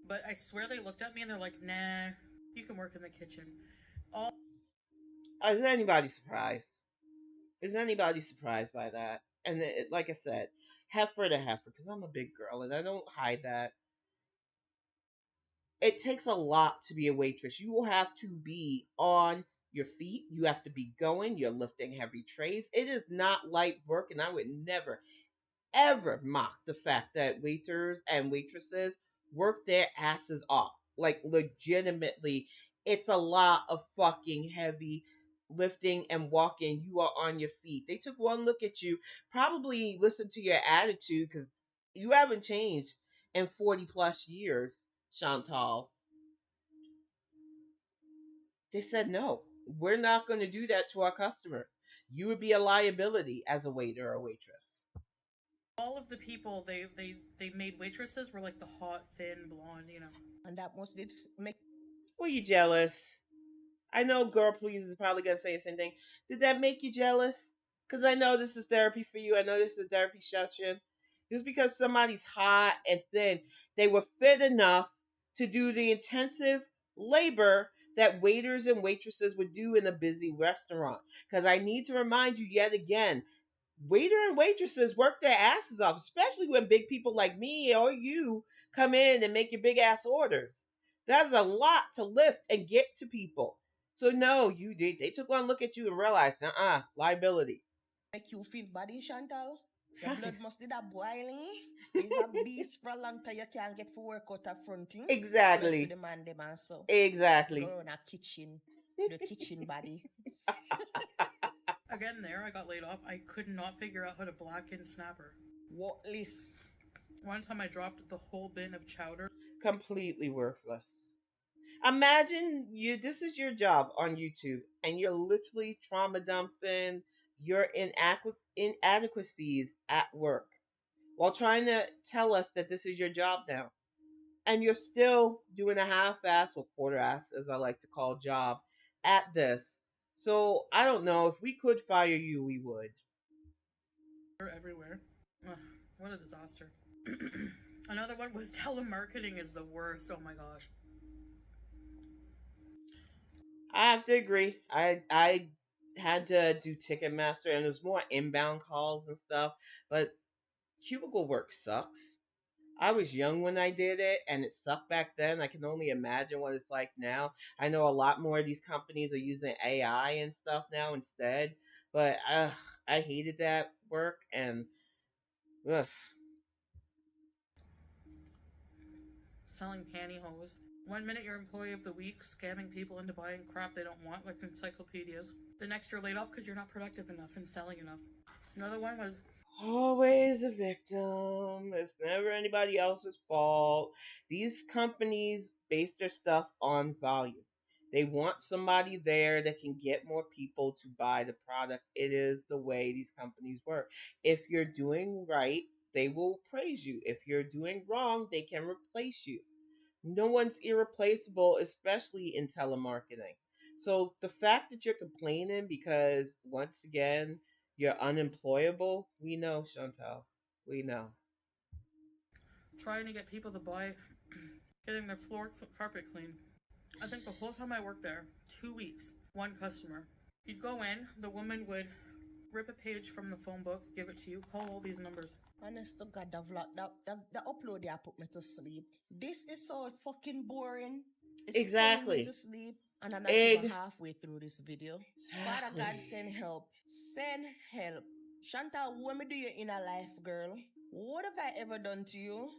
But I swear they looked at me and they're like, "Nah, you can work in the kitchen." All Is anybody surprised? Is anybody surprised by that? And like I said, heifer to heifer, because I'm a big girl and I don't hide that. It takes a lot to be a waitress. You will have to be on your feet. You have to be going. You're lifting heavy trays. It is not light work, and I would never, ever mock the fact that waiters and waitresses work their asses off. Like, legitimately, it's a lot of fucking heavy lifting and walking. You are on your feet. They took one look at you, probably listened to your attitude, because you haven't changed in 40 plus years, Chantal. They said no. we're not going to do that to our customers. You would be a liability as a waiter or waitress. All of the people they made waitresses were like the hot, thin, blonde, you know. And that must did make Were you jealous? I know girl please is probably gonna say the same thing. Did that make you jealous? Because I know this is therapy for you. I know this is a therapy session. Just because somebody's hot and thin, they were fit enough to do the intensive labor that waiters and waitresses would do in a busy restaurant. Because I need to remind you yet again, waiter and waitresses work their asses off, especially when big people like me or you come in and make your big ass orders. That's a lot to lift and get to people. So no, you did. They took one look at you and realized, liability. you feel body, Chantal. Your blood must did a boiling. You've a beast for a long time. You can't get for work out of fronting. Flirt with Exactly. the man, them and so. You have to go Exactly. around a kitchen, the kitchen body. Again, there I got laid off. I could not figure out how to blacken snapper. What list? One time I dropped the whole bin of chowder. Completely worthless. Imagine you this is your job on YouTube and you're literally trauma dumping your inadequacies at work while trying to tell us that this is your job now. And you're still doing a half ass or quarter ass, as I like to call job, at this. So I don't know. If we could fire you, we would. Everywhere. Ugh, what a disaster. Another one was telemarketing is the worst. Oh my gosh. I have to agree. I had to do Ticketmaster and it was more inbound calls and stuff. But cubicle work sucks. I was young when I did it and it sucked back then. I can only imagine what it's like now. I know a lot more of these companies are using AI and stuff now instead. But I hated that work and ugh. Selling pantyhose. 1 minute you're employee of the week, scamming people into buying crap they don't want, like encyclopedias. The next you're laid off because you're not productive enough and selling enough. Another one was Always a victim. It's never anybody else's fault. These companies base their stuff on volume. They want somebody there that can get more people to buy the product. It is the way these companies work. If you're doing right, they will praise you. If you're doing wrong, they can replace you. No one's irreplaceable, especially in telemarketing. So the fact that you're complaining because once again you're unemployable, we know, Chantal. We know. trying to get people to buy getting their floor carpet cleaned. I think the whole time I worked there, 2 weeks, one customer. You'd go in, the woman would rip a page from the phone book, give it to you, call all these numbers. Honest to God, the upload there put me to sleep. This is so fucking boring. It's putting me to Exactly. sleep, and I'm not even Egg. halfway through this video. Father God, Exactly. send help. Send help. Chantal, what me do you in a life, girl? What have I ever done to you?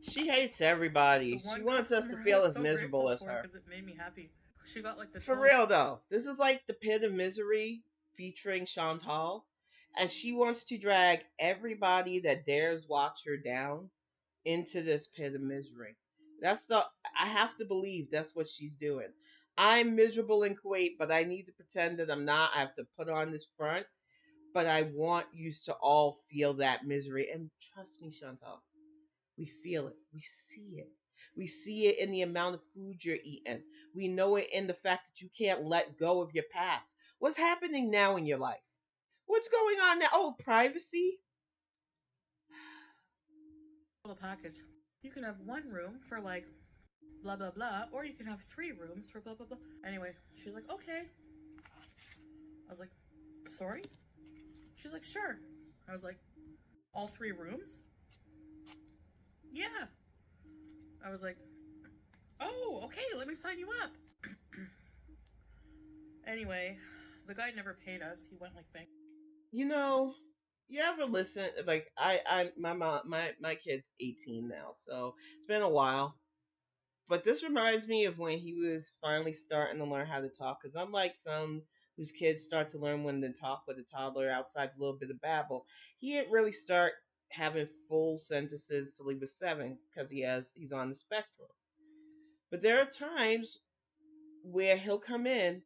She hates The everybody. She one wants us to customer I feel was as so miserable grateful as for her. because it made me happy. She got like the For tallest. real though, this is like the pit of misery featuring Chantal, and she wants to drag everybody that dares watch her down into this pit of misery. That's the I have to believe that's what she's doing. I'm miserable in Kuwait, but I need to pretend that I'm not. I have to put on this front, but I want you to all feel that misery. And trust me, Chantal, we feel it. We see it. We see it in the amount of food you're eating. We know it in the fact that you can't let go of your past. What's happening now in your life? What's going on now? Oh, privacy? Little package. You can have one room for like blah blah blah, or you can have 3 rooms for blah blah blah. Anyway, she's like, okay. I was like, sorry? She's like, sure. I was like, all 3 rooms? Yeah. I was like, oh, okay, let me sign you up. Anyway, the guy never paid us. He went like bank. You know, you ever listen like my mom my kid's 18 now, so it's been a while. But this reminds me of when he was finally starting to learn how to talk. Because unlike some whose kids start to learn when to talk with a toddler outside a little bit of babble, he didn't really start having full sentences till he was 7 because he's on the spectrum. But there are times where he'll come in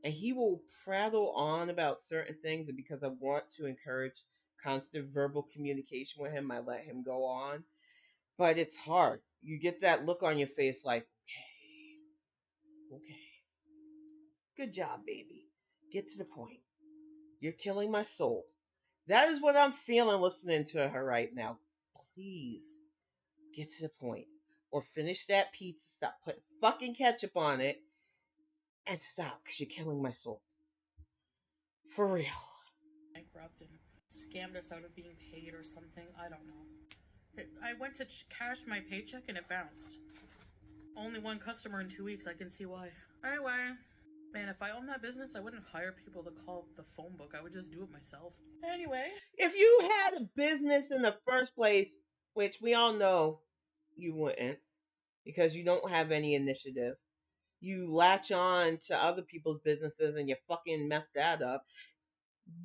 And he will prattle on about certain things, and because I want to encourage constant verbal communication with him, I let him go on. But it's hard. You get that look on your face like, okay, good job, baby. Get to the point. You're killing my soul. That is what I'm feeling listening to her right now. Please get to the point. Or finish that pizza. Stop putting fucking ketchup on it. And stop, because you're killing my soul. For real. Bankrupt and scammed us out of being paid or something. I don't know. I went to cash my paycheck and it bounced. Only one customer in 2 weeks. I can see why. Anyway, man, if I owned that business, I wouldn't hire people to call the phone book. I would just do it myself. Anyway, If you had a business in the first place, which we all know you wouldn't, because you don't have any initiative, you latch on to other people's businesses and you fucking mess that up.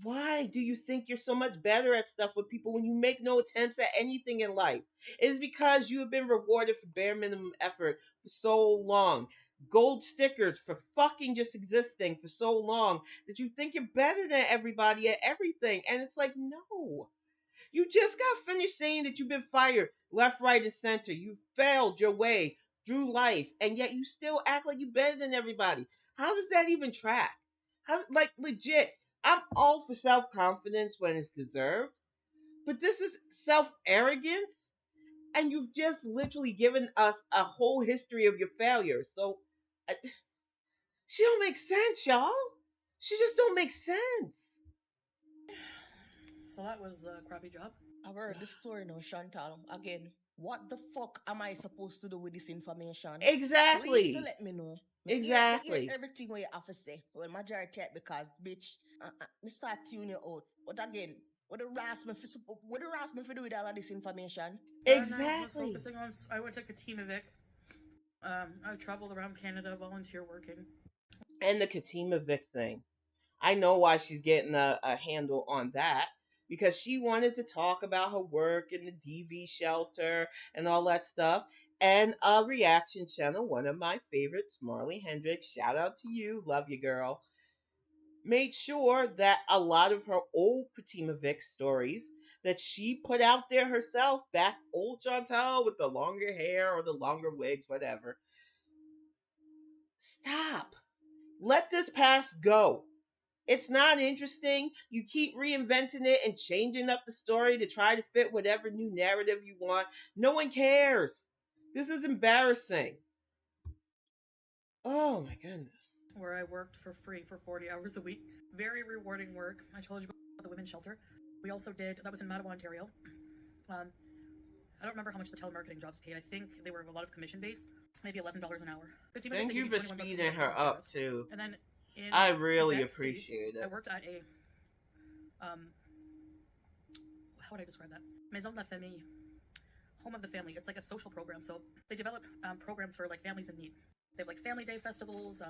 Why do you think you're so much better at stuff with people when you make no attempts at anything in life? It is because you have been rewarded for bare minimum effort for so long. Gold stickers for fucking just existing for so long that you think you're better than everybody at everything. And it's like, no. You just got finished saying that you've been fired left, right, and center. You failed your way through life, and yet you still act like you're better than everybody. How does that even track? How, like, legit, I'm all for self confidence when it's deserved, but this is self arrogance, and you've just literally given us a whole history of your failures. So, she don't make sense, y'all. She just don't make sense. so that was a crappy job. I've heard the story now, Chantal. Again, what the fuck am I supposed to do with this information? Please to Exactly. let me know. Me hear Exactly. everything what you have to say. Well, majority because, bitch, me start tune you out. But again, what the harass me for do with all of this information? And I was Exactly. focusing on. I went to Katima Vic. I traveled around Canada volunteer working. And the Katima Vic thing. I know why she's getting a handle on that, because she wanted to talk about her work in the DV shelter and all that stuff. And a reaction channel, one of my favorites, Marley Hendricks, shout out to you, love you, girl, made sure that a lot of her old Fatima Vic stories that she put out there herself, back old Chantal with the longer hair or the longer wigs, whatever. Stop. Let this past go. It's not interesting. You keep reinventing it and changing up the story to try to fit whatever new narrative you want. No one cares. This is embarrassing. Oh my goodness. Where I worked for free for 40 hours a week. Very rewarding work. I told you about the women's shelter. We also did, that was in Mattawa, Ontario. I don't remember how much the telemarketing jobs paid. I think they were a lot of commission based, maybe $11 an hour. Thank you for speeding her up too. And then in I really Quebec appreciate City, it. I worked at a, how would I describe that? Maison de la Famille, home of the family. It's like a social program. So they develop programs for like families in need. They have like family day festivals,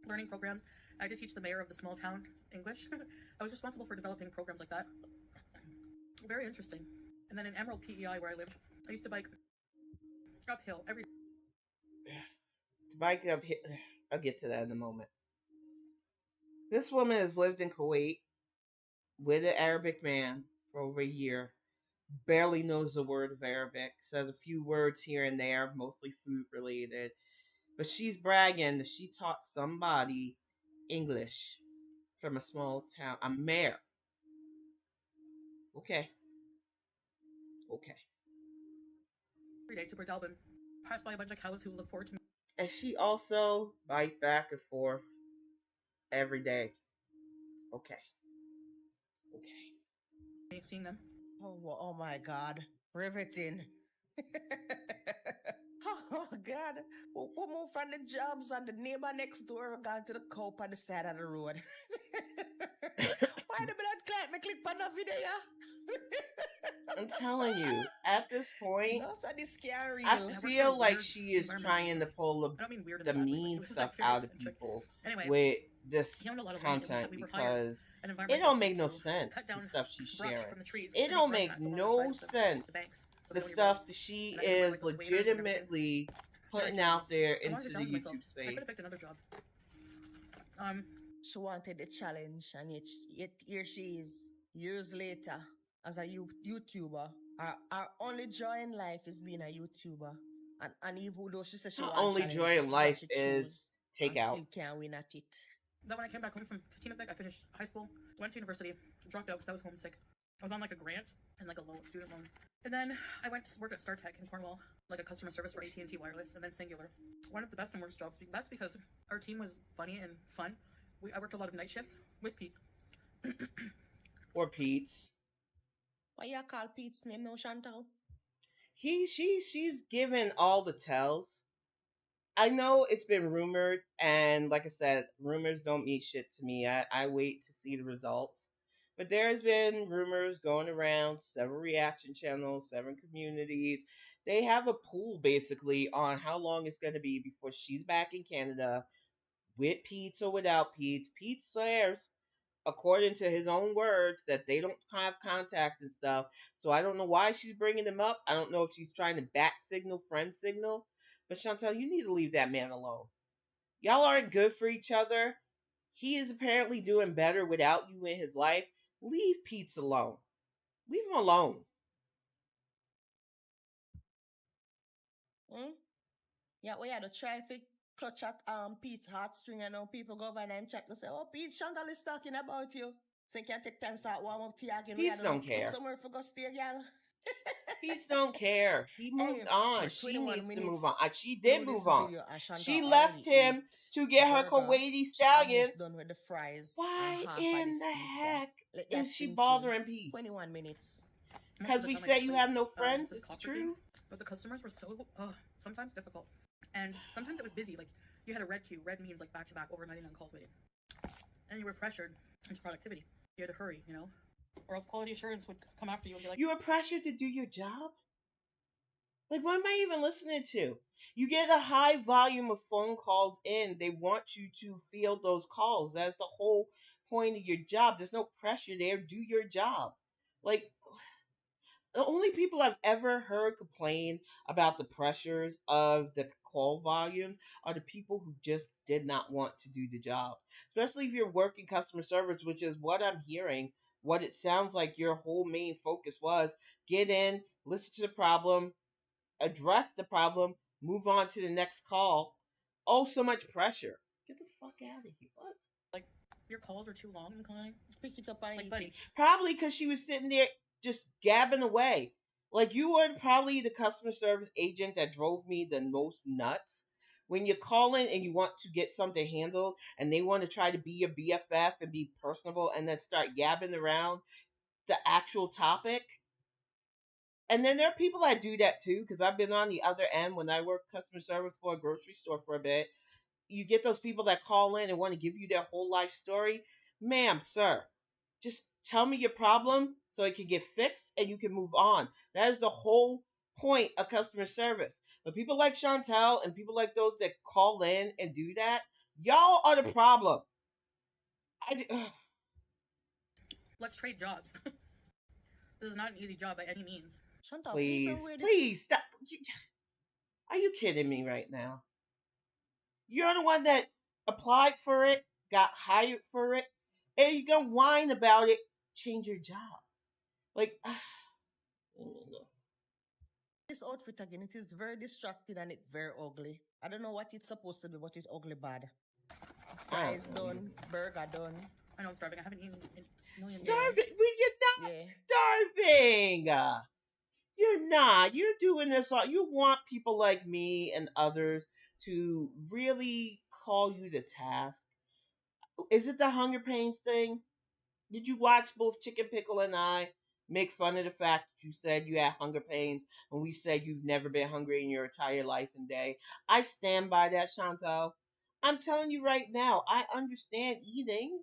learning programs. I had to teach the mayor of the small town English. I was responsible for developing programs like that. Very interesting. And then in Emerald PEI, where I lived, I used to bike uphill every. Bike up here. I'll get to that in a moment. This woman has lived in Kuwait with an Arabic man for over a year. Barely knows a word of Arabic. Says a few words here and there, mostly food related. But she's bragging that she taught somebody English from a small town, a mayor. Okay. Okay. Every day to Port Alban, passed by a bunch of cows who look forward to me. And she also bike back and forth every day. Okay. Okay. Seeing them. Oh my God. Riveting. Oh God. We move from the jobs and the neighbor next door gone to the cow on the side of the road. Why the blood clot me click on the video? I'm telling you, at this point, No, so this can't I real. feel like she is trying to pull I don't mean weird in the a bad way, but mean she was stuff like very out of eccentric. people Anyway, with this he owned a lot of land, content and we were hired because an it environmental don't make no to sense, cut the down stuff she's brush sharing. from the trees It to don't make make brush mats no along the side sense, of the banks. So the that when you stuff rode, that she and I had to wear, is like, those waders and everything. legitimately Very putting terrible. out there I wanted into to the challenge myself. YouTube I could have space. picked another job. She wanted the challenge, and yet here she is, years later, as a YouTuber. Our only joy in life is being a YouTuber. And even though she says she Her wants only challenge, joy in this is what life she is chose, and takeout. still can't win at it. Then when I came back home from Katimavik, I finished high school, went to university, dropped out because I was homesick. I was on like a grant and like a loan, student loan. And then I went to work at StarTech in Cornwall, like a customer service for AT&T Wireless, and then Singular. One of the best and worst jobs. That's because our team was funny and fun. I worked a lot of night shifts with Pete. Poor Pete's. Why you call Pete's name no Chantal? She's given all the tells. I know it's been rumored, and like I said, rumors don't mean shit to me. I wait to see the results. But there's been rumors going around several reaction channels, seven communities. They have a pool basically on how long it's going to be before she's back in Canada with Pete's or without Pete's. Pete swears, according to his own words, that they don't have contact and stuff. So I don't know why she's bringing them up. I don't know if she's trying to bat signal, friend signal. But Chantal, you need to leave that man alone. Y'all aren't good for each other. He is apparently doing better without you in his life. Leave Pete alone. Leave him alone. Hmm? Yeah, we had a traffic clutch at Pete's heartstring, and now people go over and I'm chat to say, oh, Pete, Chantal is talking about you. So you can take time to start warm up tea again. We had Pete to don't look care. somewhere for go stay, girl. Pete don't care. He Hey, moved on. we're She 21 needs to move on. minutes She did through move this on. video, and She Chantal left already him ate to the get her burger. Kuwaiti She stallion. almost done with the fries and Why half of in this the pizza. heck Let that is she sink in. bothering Pete? 21 minutes. Most of Because the we time I said just you played have no friends? this It's the Copper game, truth. but the customers were so sometimes difficult, and sometimes it was busy. Like you had a red queue. Red means like back to back over 99 calls waiting, and you were pressured into productivity. You had to hurry, or else quality assurance would come after you and be like, You were pressured to do your job? Like, what am I even listening to? You get a high volume of phone calls in. They want you to field those calls. That's the whole point of your job. There's no pressure there. Do your job. Like, the only people I've ever heard complain about the pressures of the call volume are the people who just did not want to do the job. Especially if you're working customer service, which is what I'm hearing, what it sounds like your whole main focus was get in, listen to the problem, address the problem, move on to the next call. Oh, so much pressure. Get the fuck out of here. What? like your calls are too long, Klein. Pick it up and Like, eat buddy, it. Probably because she was sitting there just gabbing away. Like, you were probably the customer service agent that drove me the most nuts. When you call in and you want to get something handled and they want to try to be your BFF and be personable and then start yabbing around the actual topic. And then there are people that do that too, because I've been on the other end when I worked customer service for a grocery store for a bit. You get those people that call in and want to give you their whole life story. Ma'am, sir, just tell me your problem so it can get fixed and you can move on. That is the whole point of customer service. But people like Chantel and people like those that call in and do that, y'all are the problem. I, let's trade jobs. This is not an easy job by any means. Chantal, please don't please, wear this. please stop. Are you kidding me right now? You're the one that applied for it, got hired for it, and you're gonna whine about it. Change your job. Like, This outfit again, it is very distracting and it's very ugly. I don't know what it's supposed to be, but it's ugly bad. I Fries don't know. done, burger done. I know I'm starving. I haven't eaten in a million years. Starving? Well, you're not Yeah. starving. You're not. You're doing this all. You want people like me and others to really call you to task. Is it the hunger pains thing? Did you watch both Chicken Pickle and I make fun of the fact that you said you had hunger pains and we said you've never been hungry in your entire life and day? I stand by that, Chantal. I'm telling you right now, I understand eating.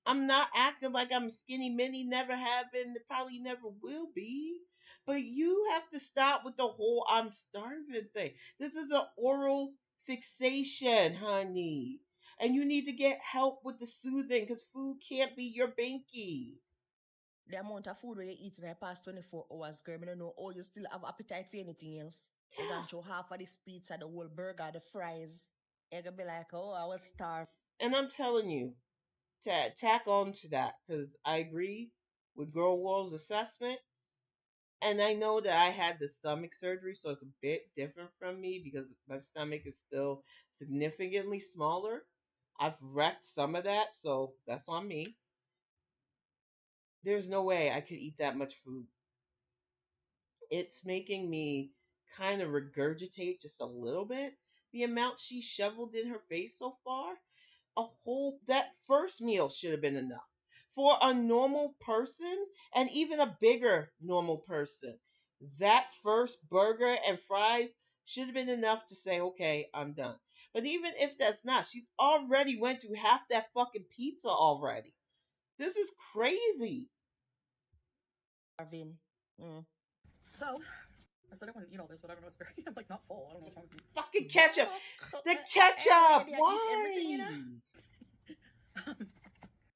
I'm not acting like I'm skinny mini, never have been, probably never will be. But you have to stop with the whole I'm starving thing. This is an oral fixation, honey. And you need to get help with the soothing because food can't be your binky. The amount of food you eat in the past 24 hours, girl, I don't know, oh, you still have appetite for anything else. You can throw half of this pizza, the whole burger, the fries. You can be like, oh, I was starved. And I'm telling you, to tack on to that, because I agree with Girl Wall's assessment. And I know that I had the stomach surgery, so it's a bit different from me because my stomach is still significantly smaller. I've wrecked some of that, so that's on me. There's no way I could eat that much food. It's making me kind of regurgitate just a little bit. The amount she shoveled in her face so far, that first meal should have been enough for a normal person, and even a bigger normal person. That first burger and fries should have been enough to say, okay, I'm done. But even if that's not, she's already went through half that fucking pizza already. This is crazy. Marvin. Mm. So I said I wouldn't eat all this, but I don't know. It's very. I'm like not full. I don't know what's wrong with me. Fucking ketchup. Boy, The anyway, ketchup. they eat everything, you know. Why?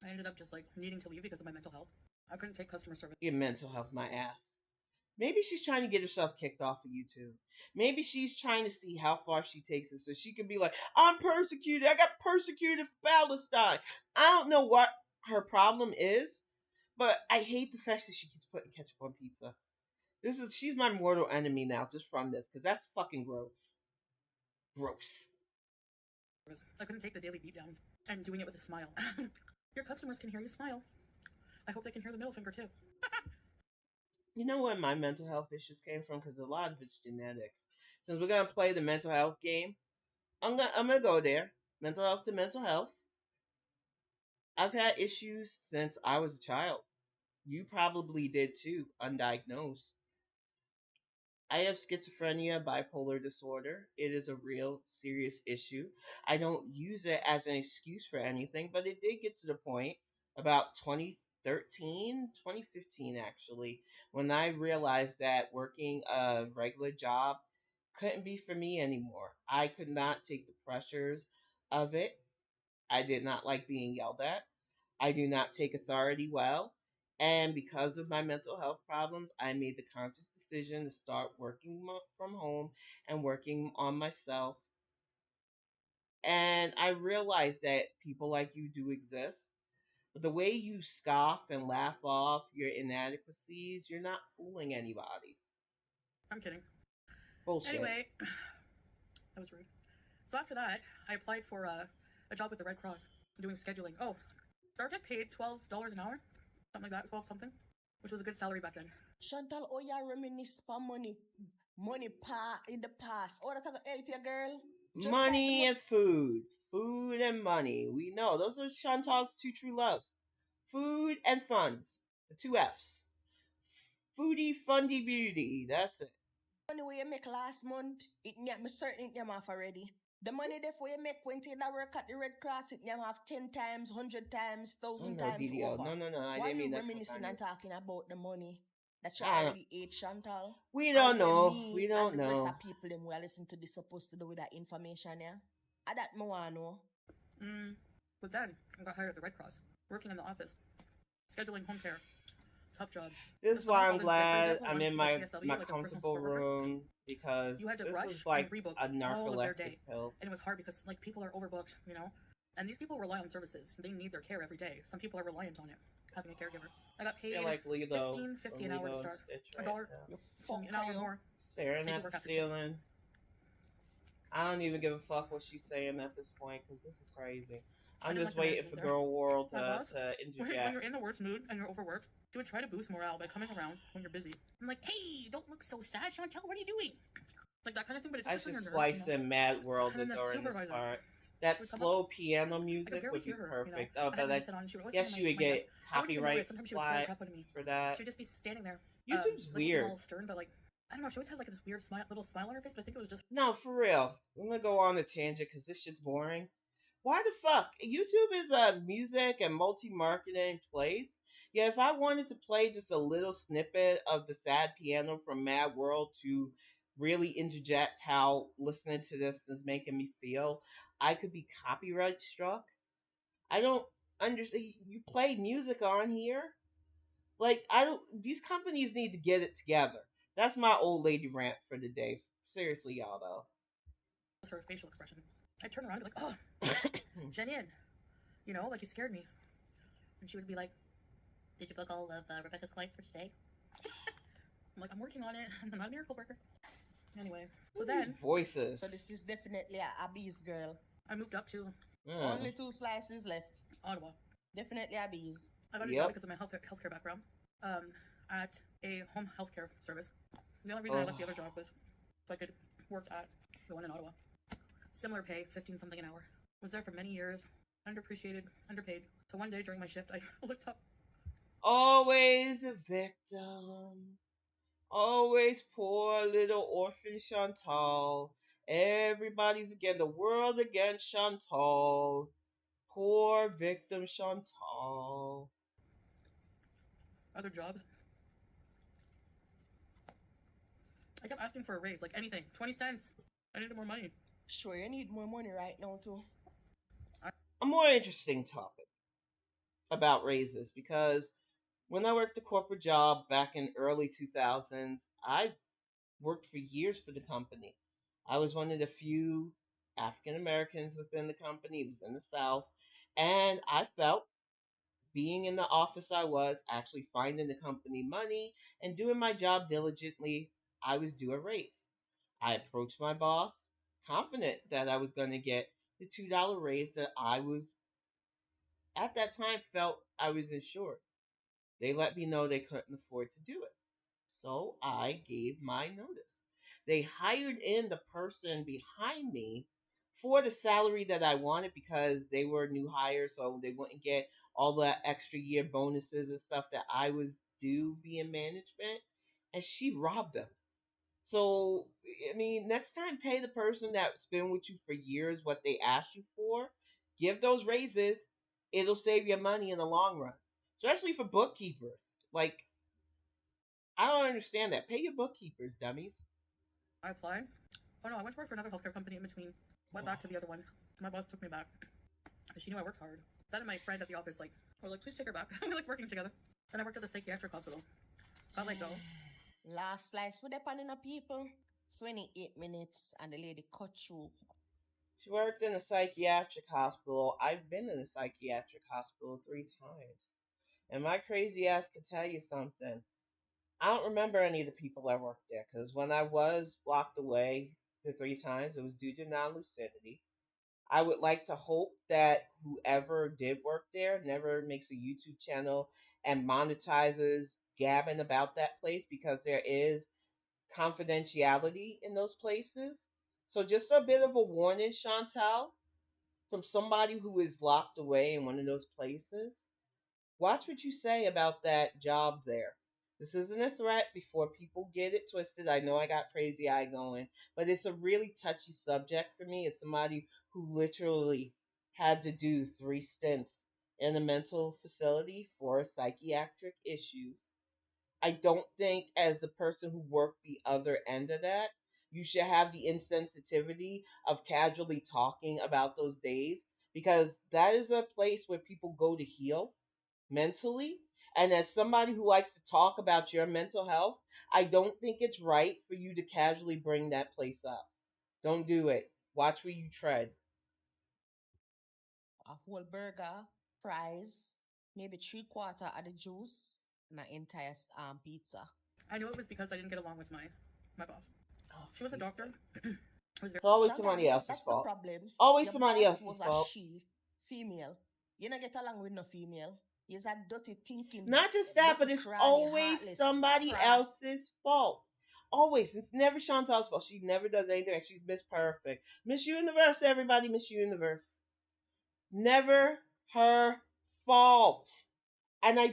I ended up just like needing to leave because of my mental health. I couldn't take customer service. Your mental health, my ass. Maybe she's trying to get herself kicked off of YouTube. Maybe she's trying to see how far she takes it so she can be like, I'm persecuted. I got persecuted for Palestine. I don't know what her problem is, but I hate the fact that she keeps putting ketchup on pizza. She's my mortal enemy now just from this because that's fucking gross. Gross. I couldn't take the daily beatdowns and doing it with a smile. Your customers can hear you smile. I hope they can hear the middle finger too. You know where my mental health issues came from? Because a lot of it's genetics. Since we're gonna play the mental health game, I'm gonna go there. Mental health to mental health. I've had issues since I was a child. You probably did too, undiagnosed. I have schizophrenia, bipolar disorder. It is a real serious issue. I don't use it as an excuse for anything, but it did get to the point about 2013, 2015 actually, when I realized that working a regular job couldn't be for me anymore. I could not take the pressures of it. I did not like being yelled at. I do not take authority well. And because of my mental health problems, I made the conscious decision to start working from home and working on myself. And I realized that people like you do exist. But the way you scoff and laugh off your inadequacies, you're not fooling anybody. I'm kidding. Bullshit. Anyway, that was rude. So after that, I applied for a job with the Red Cross doing scheduling. Oh, Startech paid $12 an hour, something like that, 12 something, which was a good salary back then. Chantal, oh yeah, reminisce for money in the past. Oh, that can help you, girl. Just like the Money and food. Food and money. We know. Those are Chantal's two true loves. Food and funds. The two F's. Foodie, fundy, beauty. That's it. money we make last month, it net me certain it name off already. The money that we make when you work at the Red Cross, it name off 10 times, 100 times, Oh 1,000 no, times DDO. over. No, no, no. I Why didn't you mean that reminiscing and co-signer. talking about the money that you I don't. already ate, Chantal? We And don't where know. We me and don't the rest know. of people them who are listening to this supposed to do with that information, yeah? I that me want know. But then I got hired at the Red Cross, working in the office, scheduling home care. Tough job. This If is someone why I'm called in sick, for glad example, I'm one in from the my PSW, like a personal comfortable support worker, room because you had to this rush is like and rebook a all of their narcoleptic day, pill. and it was hard because like people are overbooked, you know, and these people rely on services. They need their care every day. Some people are reliant on it, having a caregiver. I got I paid feel like Lilo, $15.50 an or hour to Lilo and start, Stitch a right dollar now. You fuck an hour you. more. Staring Take at work the after 6. ceiling. I don't even give a fuck what she's saying at this point because this is crazy. I I'm didn't just like the waiting management for there. Girl World My boss, to when interject. you're in the worst mood and you're overworked, she would try to boost morale by coming around when you're busy. I'm like, hey, don't look so sad, Chantel. What are you doing? Like that kind of thing, but it's I just on should your nerves, splice in Mad World And then the during this supervisor part. That would come up. slow piano I could music barely would be hear her, perfect. Oh, I had but my I headset on. She would always guess come you on would my desk. get I wouldn't even copyright notice. Sometimes she would scare the flag crap out of me. for that. She would just be standing there. YouTube's like looking weird. all stern, but like I don't know. She always had like this weird little smile on her face. But I think it was just No, for real. I'm gonna go on a tangent because this shit's boring. Why the fuck? YouTube is a music and multi-marketing place. Yeah, if I wanted to play just a little snippet of the sad piano from Mad World to really interject how listening to this is making me feel, I could be copyright struck. I don't understand. You play music on here. Like, I don't. These companies need to get it together. That's my old lady rant for the day. Seriously, y'all, her facial expression. I'd turn around and be like, oh, though. Janine. You know, like you scared me. And she would be like, "Did you book all of Rebecca's clients for today?" I'm like, "I'm working on it. I'm not a miracle worker." Anyway, so These then voices. So this is definitely a bees girl. I moved up to Only 2 slices left. Ottawa. Definitely a bees. I got a job because of my healthcare background at a home healthcare service. The only reason I left the other job was so I could work at the one in Ottawa. Similar pay, 15 something an hour. Was there for many years, underappreciated, underpaid. So one day during my shift, I looked up. Always a victim. Always poor little orphan Chantal. Everybody's against the world against Chantal. Poor victim Chantal. Other jobs. I kept asking for a raise, like anything, 20 cents. I needed more money. Sure, you need more money right now too. A more interesting topic about raises, because when I worked a corporate job back in early 2000s, I worked for years for the company. I was one of the few African Americans within the company. It was in the South. And I felt being in the office I was, actually finding the company money and doing my job diligently, I was due a raise. I approached my boss, confident that I was going to get the $2 raise that I was, at that time, felt I was insured. They let me know they couldn't afford to do it. So I gave my notice. They hired in the person behind me for the salary that I wanted because they were new hires, so they wouldn't get all the extra year bonuses and stuff that I was due being management. And she robbed them. So, I mean, next time pay the person that's been with you for years what they asked you for. Give those raises. It'll save you money in the long run, especially for bookkeepers. Like, I don't understand that. Pay your bookkeepers, dummies. I applied. Oh no, I went to work for another healthcare company in between. Went back to the other one. My boss took me back. She knew I worked hard. Then my friend at the office were like, please take her back. We like working together. Then I worked at the psychiatric hospital. Got let go. Last slice for the panina people. 28 minutes and the lady cut through. She worked in a psychiatric hospital. I've been in a psychiatric hospital 3 times. And my crazy ass can tell you something. I don't remember any of the people that worked there because when I was locked away the 3 times, it was due to non lucidity. I would like to hope that whoever did work there never makes a YouTube channel and monetizes gabbing about that place because there is confidentiality in those places. So, just a bit of a warning, Chantal, from somebody who is locked away in one of those places. Watch what you say about that job there. This isn't a threat before people get it twisted. I know I got crazy eye going, but it's a really touchy subject for me as somebody who literally had to do 3 stints in a mental facility for psychiatric issues. I don't think, as a person who worked the other end of that, you should have the insensitivity of casually talking about those days because that is a place where people go to heal mentally. And as somebody who likes to talk about your mental health, I don't think it's right for you to casually bring that place up. Don't do it. Watch where you tread. A whole burger, fries, maybe 3/4 of the juice, and an entire pizza. I knew it was because I didn't get along with my boss. Oh, She was a for Pete's doctor. sake. Was very It's always Chantal, somebody else's that's the fault. problem. Always Your somebody boss else's was a fault. she, female. You don't get along with no female. He's a dirty thinking, Not just that, but dirty it's cranny, always heartless, somebody crass. else's fault. Always. It's never Chantal's fault. She never does anything. She's Miss Perfect. Miss Universe, everybody. Miss Universe. Never her fault. And I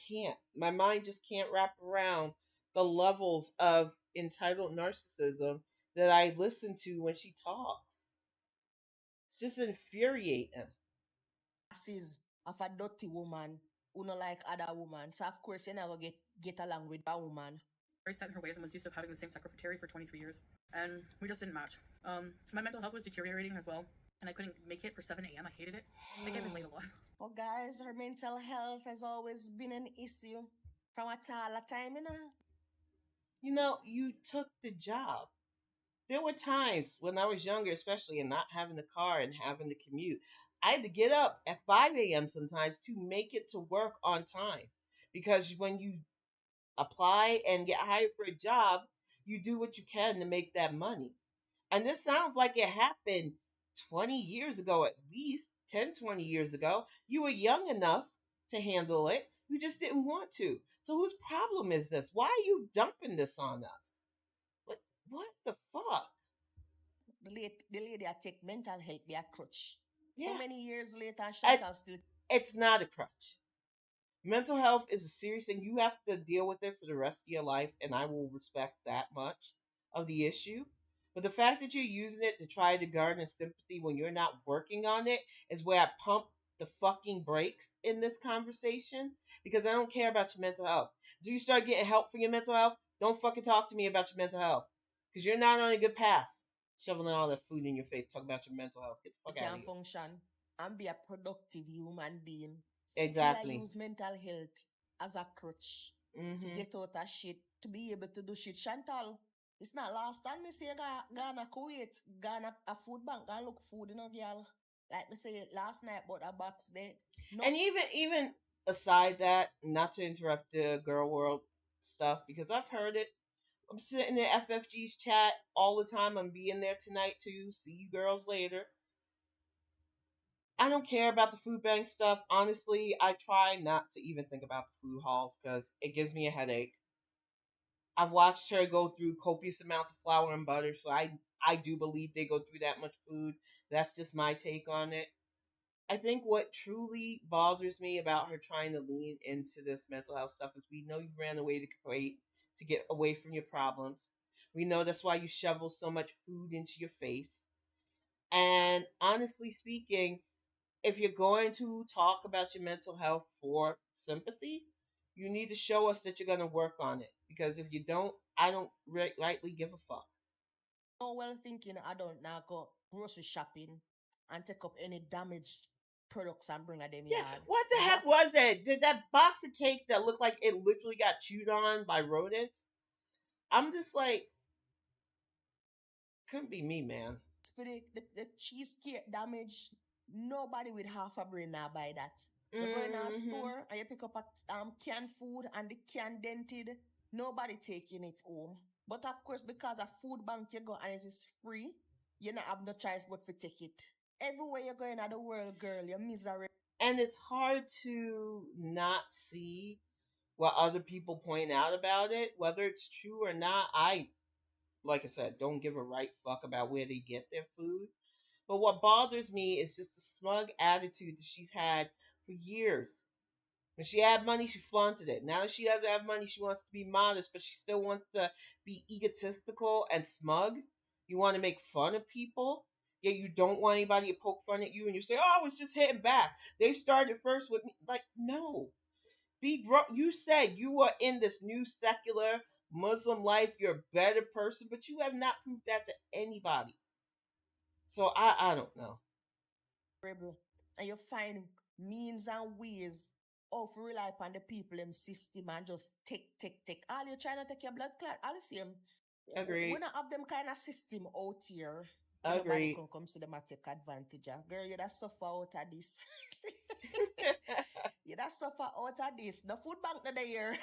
can't. My mind just can't wrap around the levels of entitled narcissism that I listen to when she talks. It's just infuriating. Asses of a dirty woman who not like other woman. So of course you never get along with a woman. set in her ways and was used to having the same secretary for 23 years. And we just didn't match. My mental health was deteriorating as well. And I couldn't make it for 7 a.m. I hated it. I think I've been late a lot. Oh guys, her mental health has always been an issue from a time, you know. You know, you took the job. There were times when I was younger, especially, and not having a car and having to commute. I had to get up at 5 a.m. sometimes to make it to work on time. Because when you apply and get hired for a job, you do what you can to make that money. And this sounds like it happened 20 years ago, at least 10, 20 years ago. You were young enough to handle it. You just didn't want to. So whose problem is this? Why are you dumping this on us? What, what the fuck? The lady I take mental health be a crutch. So Yeah. many years later, I, Chantal still it's not a crutch. Mental health is a serious thing. You have to deal with it for the rest of your life, and I will respect that much of the issue. But the fact that you're using it to try to garner sympathy when you're not working on it is where I pump the fucking brakes in this conversation, because I don't care about your mental health. Do you start getting help for your mental health? Don't fucking talk to me about your mental health, because you're not on a good path. Shoveling all that food in your face, talk about your mental health. Get the fuck out of can here. function and be a productive human being. Still, I Exactly. use mental health as a crutch to Mm-hmm. get out of shit, to be able to do shit. Chantal, it's not last time me say Ghana Kuwait, Ghana a food bank, Ghana look food, girl. Like me say last night, but a box there. No, And even aside that, not to interrupt the girl world stuff, because I've heard it. I'm sitting in FFG's chat all the time. I'm being there tonight too. See you girls later. I don't care about the food bank stuff. Honestly, I try not to even think about the food halls because it gives me a headache. I've watched her go through copious amounts of flour and butter, so I do believe they go through that much food. That's just my take on it. I think what truly bothers me about her trying to lean into this mental health stuff is we know you ran away to Kuwait to get away from your problems. We know that's why you shovel so much food into your face. And honestly speaking, if you're going to talk about your mental health for sympathy, you need to show us that you're going to work on it. Because if you don't, I don't rightly give a fuck. no well thinking I don't now go grocery shopping and take up any damaged products and bring a them Yeah, yard. what the heck What? was that? Did that box of cake that looked like it literally got chewed on by rodents? I'm just like, couldn't be me, man. For the cheesecake damage, nobody with half a brain now buy that. You go in a Mm-hmm. store and you pick up a canned food and the can dented, nobody taking it home. But of course, because a food bank you go and it is free, you not have no choice but to take it. Everywhere you go in the world, girl, you're miserable. And it's hard to not see what other people point out about it, whether it's true or not. Like I said, don't give a right fuck about where they get their food. But what bothers me is just the smug attitude that she's had for years. When she had money, she flaunted it. Now that she doesn't have money, she wants to be modest, but she still wants to be egotistical and smug. You want to make fun of people, yet you don't want anybody to poke fun at you, and you say, "Oh, I was just hitting back." They started first with me. Like, no, be grown. You said you were in this new secular Muslim life. You're a better person, but you have not proved that to anybody. So I don't know. And you find means and ways of rely upon the people in system and just take. All you trying to take your blood clot, all the same. We Agreed. don't have them kind of system out here. Can nobody Agreed. can come to them and take advantage of. Girl, you that suffer out of this. You that suffer out of this. The food bank not there.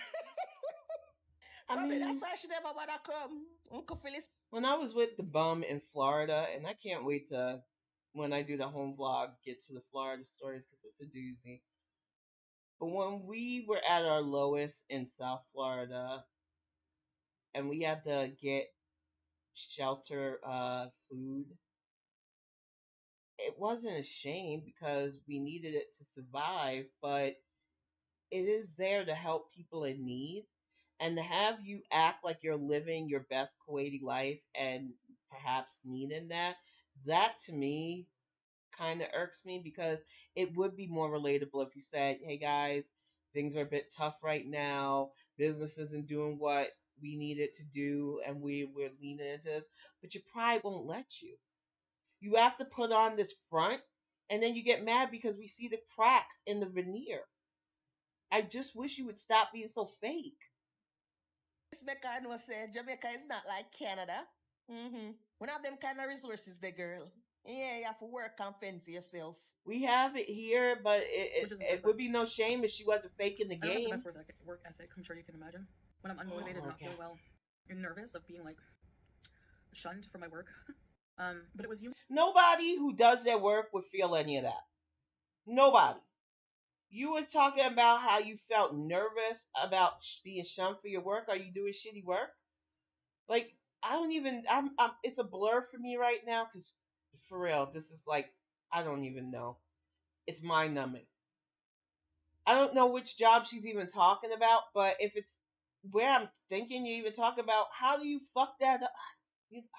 I Probably that's mean, why she never wanna come. Uncle Phyllis. when I was with the bum in Florida, and I can't wait to when I do the home vlog get to the Florida stories because it's a doozy. But when we were at our lowest in South Florida, and we had to get shelter, food, it wasn't a shame because we needed it to survive, but it is there to help people in need. And to have you act like you're living your best Kuwaiti life and perhaps needing that to me kind of irks me because it would be more relatable if you said, "Hey guys, things are a bit tough right now. Business isn't doing what we need it to do, and we're leaning into this." But your pride won't let you. You have to put on this front, and then you get mad because we see the cracks in the veneer. I just wish you would stop being so fake. Jamaica, I know say Jamaica is not like Canada. Mm-hmm. We don't have them kind of resources, the girl. Yeah, you have to work and fend for yourself. We have it here, but which isn't it good. would be no shame if she wasn't faking the I don't have the game. best work ethic. I'm sure you can imagine. When I'm unmotivated and Oh, not feeling well, you're nervous of being like shunned for my work. But it was you. Nobody who does their work would feel any of that. Nobody. You was talking about how you felt nervous about being shunned for your work. Are you doing shitty work? Like, I don't even. I'm. It's a blur for me right now because, for real, this is like I don't even know. It's mind numbing. I don't know which job she's even talking about, but if it's where I'm thinking you even talk about, how do you fuck that up?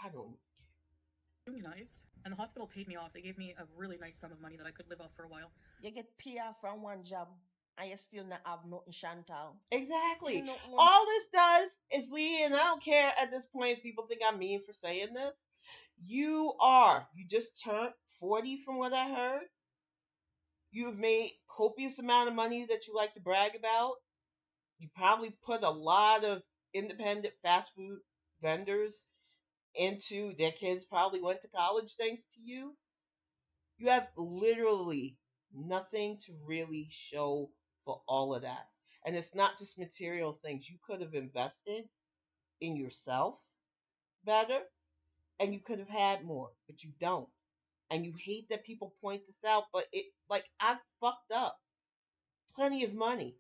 I don't. Unionized, and the hospital paid me off. They gave me a really nice sum of money that I could live off for a while. You get PR from one job and you still not have nothing, Chantal. Exactly. Still not one. All this does is lead, and I don't care at this point if people think I'm mean for saying this. You are. You just turned 40 from what I heard. You've made copious amount of money that you like to brag about. You probably put a lot of independent fast food vendors into their kids probably went to college thanks to you. You have literally nothing to really show for all of that. And it's not just material things. You could have invested in yourself better and you could have had more, but you don't. And you hate that people point this out, but it like I've fucked up plenty of money.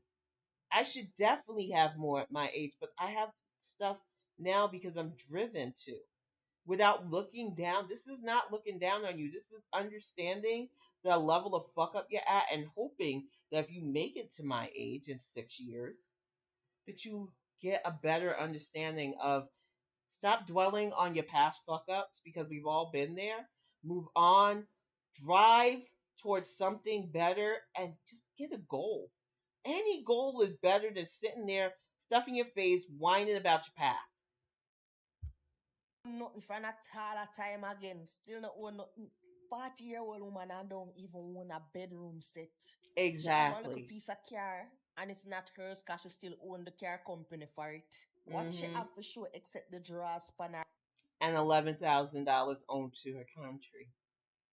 I should definitely have more at my age, but I have stuff now because I'm driven to without looking down. This is not looking down on you. This is understanding the level of fuck up you're at and hoping that if you make it to my age in 6 years, that you get a better understanding of stop dwelling on your past fuck ups because we've all been there. Move on, drive towards something better, and just get a goal. Any goal is better than sitting there stuffing your face, whining about your past. Nothing for not all a time again. Still not own nothing. 40-year-old woman and don't even own a bedroom set. She have a little Exactly. piece of car and it's not hers because she still own the car company for it. What she Hmm. have for sure except the drawers spanner And $11,000 owed to her country.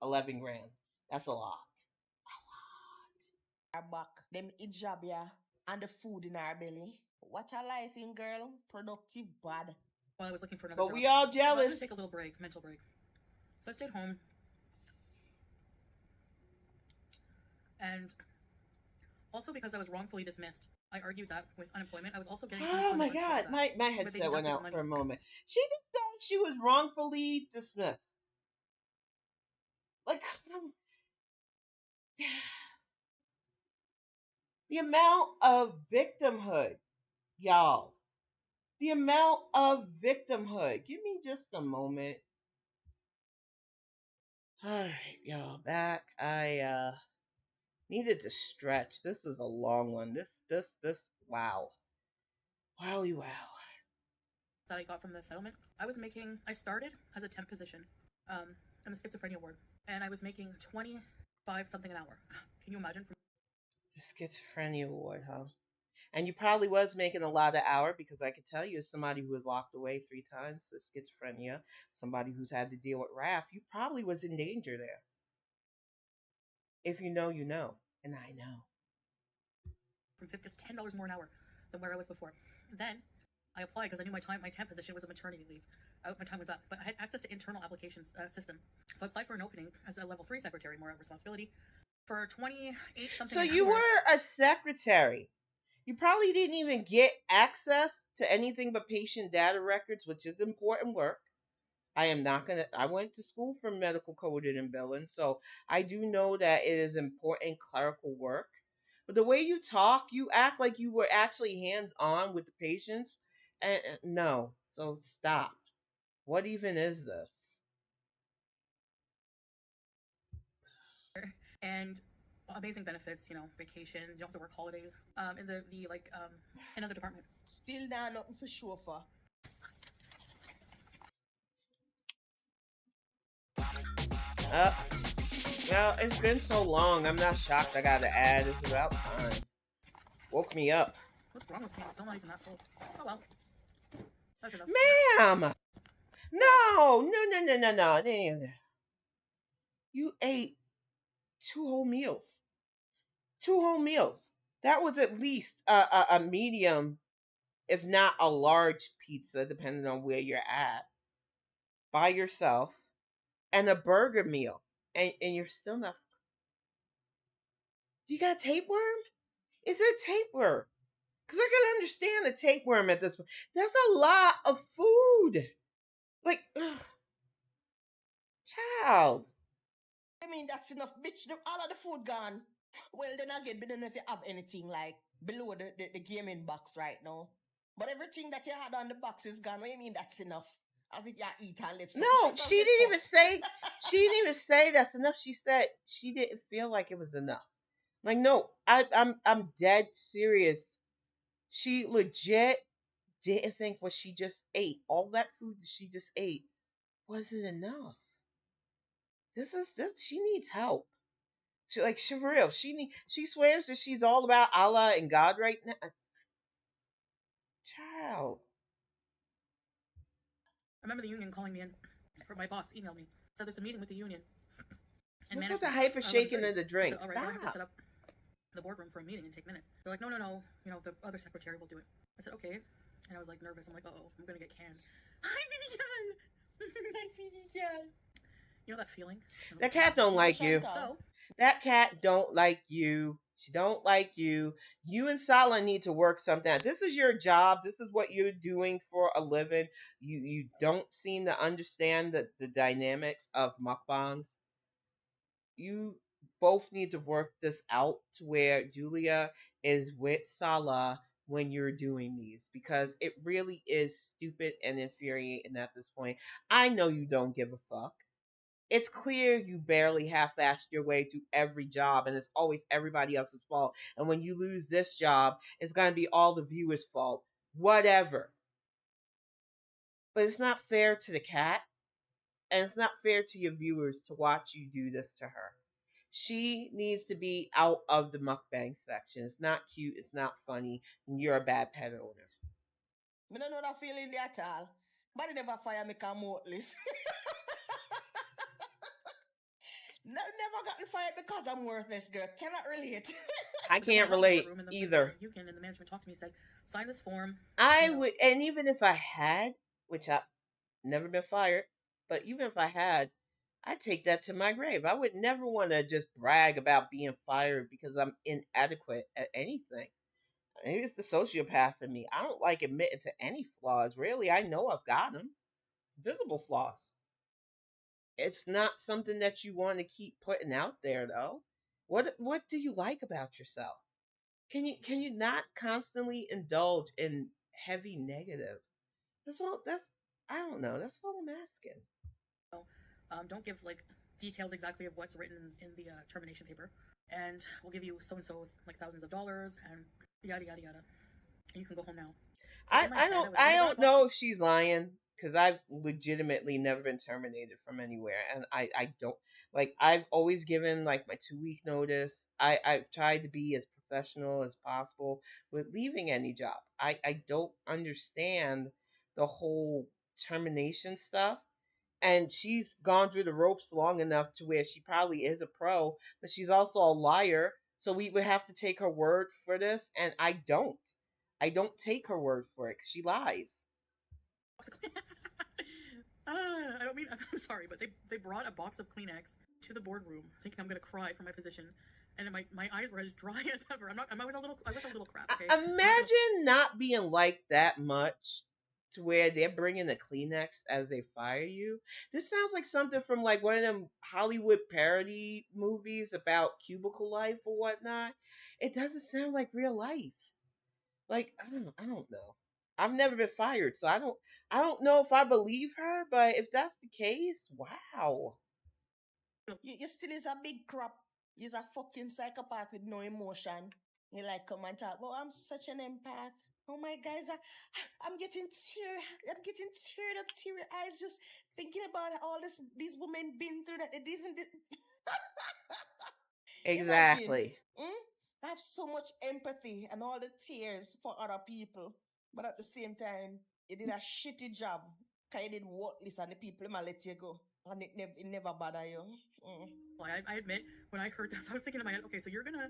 11 grand. That's a lot. her back, them hijab yeah, and the food in her belly. What a life in girl. Productive bad. While I was looking for another But job, we all I thought I'm gonna jealous. take a little break, mental break. So I stayed home, and also because I was wrongfully dismissed, I argued that with unemployment, I was also getting Oh my unemployment on top of god, that, my where they headset went deducted the out money. for a moment. She just said she was wrongfully dismissed. Like the amount of victimhood, y'all. The amount of victimhood. Give me just a moment. All right, y'all, back. I needed to stretch. This is a long one. This. Wow, wowie wow. That I got from the settlement. I started as a temp position in the schizophrenia ward, and I was making 25 something an hour. Can you imagine? The schizophrenia ward, huh? And you probably was making a lot of hour because I could tell you, as somebody who was locked away 3 times with schizophrenia, somebody who's had to deal with RAF, you probably was in danger there. If you know, you know, and I know. From 50 to $10 more an hour than where I was before. Then I applied because I knew my temp position was a maternity leave. My time was up, but I had access to internal applications system, so I applied for an opening as a level 3 secretary, more responsibility, for 28 something So an you hour. were a secretary. You probably didn't even get access to anything but patient data records, which is important work. I am not going to, I went to school for medical coding and billing, so I do know that it is important clerical work. But the way you talk, you act like you were actually hands on with the patients. And no, so stop. What even is this? And amazing benefits, vacation, you don't have to work holidays. In the like another department. Still not nothing for sure for. Uh, well, it's been so long. I'm not shocked I got to add. It's about time. Woke me up. What's wrong with me? I'm still not even that full. Oh well. That's enough. Ma'am! No, no, no, no, no, no. You ate two whole meals. Two whole meals. That was at least a medium, if not a large pizza, depending on where you're at, by yourself, and a burger meal. And you're still not. You got tapeworm? Is it tapeworm? Because I can understand a tapeworm at this point. That's a lot of food. Like, ugh, child. I mean, that's enough, bitch. All of the food gone. Well, then again, we don't know if you have anything like below the gaming box right now. But everything that you had on the box is gone. What do you mean that's enough? As if you eat and live something. No, Chantal she get didn't even fucked. say. She didn't even say that's enough. She said she didn't feel like it was enough. Like, no, I'm dead serious. She legit didn't think what she just ate, all that food that she just ate, wasn't enough. This. She needs help. She like she for real. She swears that she's all about Allah and God right now. Child, I remember the union calling me in, or my boss emailed me, said there's a meeting with the union and what's with the management hyper at shaking 11:30. of the I said, drink? all right, well I have to Stop. set up the boardroom for a meeting and take minutes. They're like, no, no, no, the other secretary will do it. I said, okay, and I was like nervous. I'm like, oh, I'm gonna get canned. Hi, Vivian. Nice meeting you. You know that feeling? That cat don't No, like you. Chantal. So That cat don't like you. She don't like you. You and Sala need to work something out. This is your job. This is what you're doing for a living. You don't seem to understand the dynamics of mukbangs. You both need to work this out to where Julia is with Sala when you're doing these because it really is stupid and infuriating at this point. I know you don't give a fuck. It's clear you barely half-assed your way through every job and it's always everybody else's fault. And when you lose this job, it's going to be all the viewers' fault. Whatever. But it's not fair to the cat and it's not fair to your viewers to watch you do this to her. She needs to be out of the mukbang section. It's not cute, it's not funny, and you're a bad pet owner. Me don't know that feeling there at all. But they never fire me come out list. Never gotten fired because I'm worthless, girl. Cannot relate. I because when I can't got in the relate boardroom and the either. union and the management talked to me, said, sign this form, I would, and even if I had, which I've never been fired, but even if I had, I'd take that to my grave. I would never want to just brag about being fired because I'm inadequate at anything. Maybe it's the sociopath in me. I don't like admitting to any flaws. Really, I know I've got them. Visible flaws. It's not something that you want to keep putting out there, though. What do you like about yourself? Can you not constantly indulge in heavy negative? That's all. That's I don't know. That's all I'm asking. don't give like details exactly of what's written in the termination paper, and we'll give you so and so with like thousands of dollars and yada yada yada, and you can go home now. So I in my I head, don't I was and I they brought a don't box. know if she's lying because I've legitimately never been terminated from anywhere, and I don't like I've always given like my 2 week notice. I've tried to be as professional as possible with leaving any job. I don't understand the whole termination stuff. And she's gone through the ropes long enough to where she probably is a pro, but she's also a liar. So we would have to take her word for this, and I don't. I don't take her word for it because she lies. I don't mean. I'm sorry, but they brought a box of Kleenex to the boardroom, thinking I'm gonna cry for my position, and my eyes were as dry as ever. I was a little crap. Okay, I'm not gonna. Imagine not being like that much to where they're bringing the Kleenex as they fire you. This sounds like something from like one of them Hollywood parody movies about cubicle life or whatnot. It doesn't sound like real life. Like I don't know. I've never been fired, so I don't know if I believe her, but if that's the case, wow. You still is a big crap. You're a fucking psychopath with no emotion. You like come and talk. Well, I'm such an empath. Oh my guys, I'm getting I'm getting teared up, teary eyes just thinking about all these women been through that. It isn't this. Imagine, Exactly. hmm? I have so much empathy and all the tears for other people, but at the same time, you did a shitty job. Cause you did worthless and the people might let you go. And it never bother you. Mm. I admit, when I heard this, I was thinking in my head, okay, so you're gonna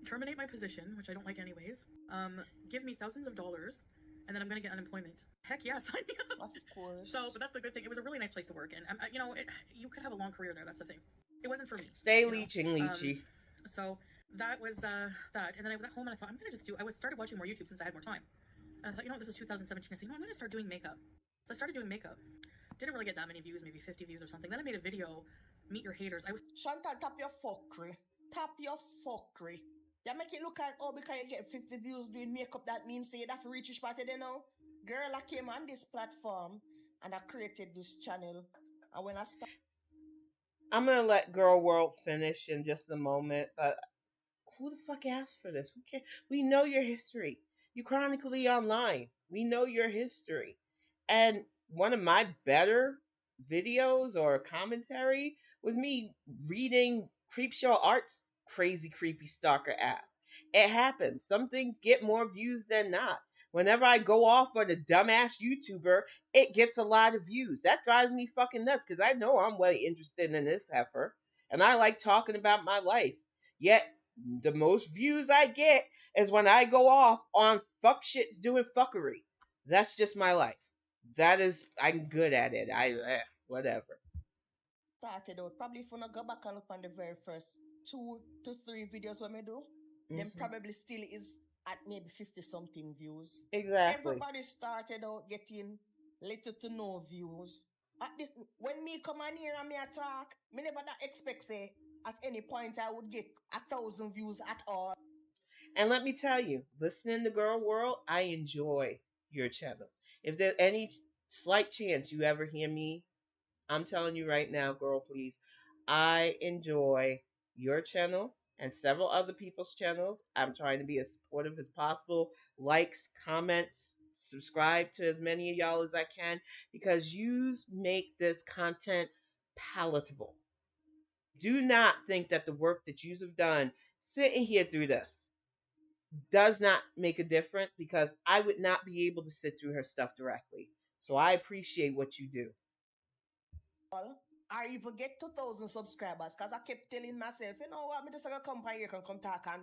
terminate my position, which I don't like anyways. Give me thousands of dollars, and then I'm gonna get unemployment. Heck yeah, sign me up. Of course. So, but that's the good thing. It was a really nice place to work, and you could have a long career there. That's the thing. It wasn't for me, Stay you know. leeching, leechy. So that was that, and then I was at home and I thought I'm gonna just do. I was started watching more YouTube since I had more time, and I thought, this was 2017. I said, I'm gonna start doing makeup. So I started doing makeup. Didn't really get that many views, maybe 50 views or something. Then I made a video, Meet Your Haters. I was Chantal, tap your fuckery. Tap your fuckery. You make it look like, oh, because you get 50 views doing makeup, that means say you have to reach your party, you know? Girl, I came on this platform and I created this channel. And when I started, I'm gonna let Girl World finish in just a moment, but who the fuck asked for this? We know your history. You chronically online. We know your history. And one of my better videos or commentary was me reading Creepshow Art's crazy creepy stalker ass. It happens. Some things get more views than not. Whenever I go off on a dumbass YouTuber, it gets a lot of views. That drives me fucking nuts because I know I'm way interested in this heifer. And I like talking about my life. Yet the most views I get is when I go off on fuck shits doing fuckery. That's just my life. That is, I'm good at it. Whatever. started out, probably if you not go back and look on the very first 2 to 3 videos when I do, then Hmm. probably still is at maybe 50 something views. Exactly. Everybody started out getting little to no views. At this, when me come on here and me attack, me never that expect say at any point I would get 1,000 views at all. And let me tell you, listening to Girl World, I enjoy your channel. If there's any slight chance you ever hear me, I'm telling you right now, girl, please, I enjoy your channel and several other people's channels. I'm trying to be as supportive as possible. Likes, comments, subscribe to as many of y'all as I can because you make this content palatable. Do not think that the work that you have done sitting here through this does not make a difference because I would not be able to sit through her stuff directly. So I appreciate what you do. Or even get 2,000 subscribers. Cause I kept telling myself, you know what, me just gonna come by here can come talk and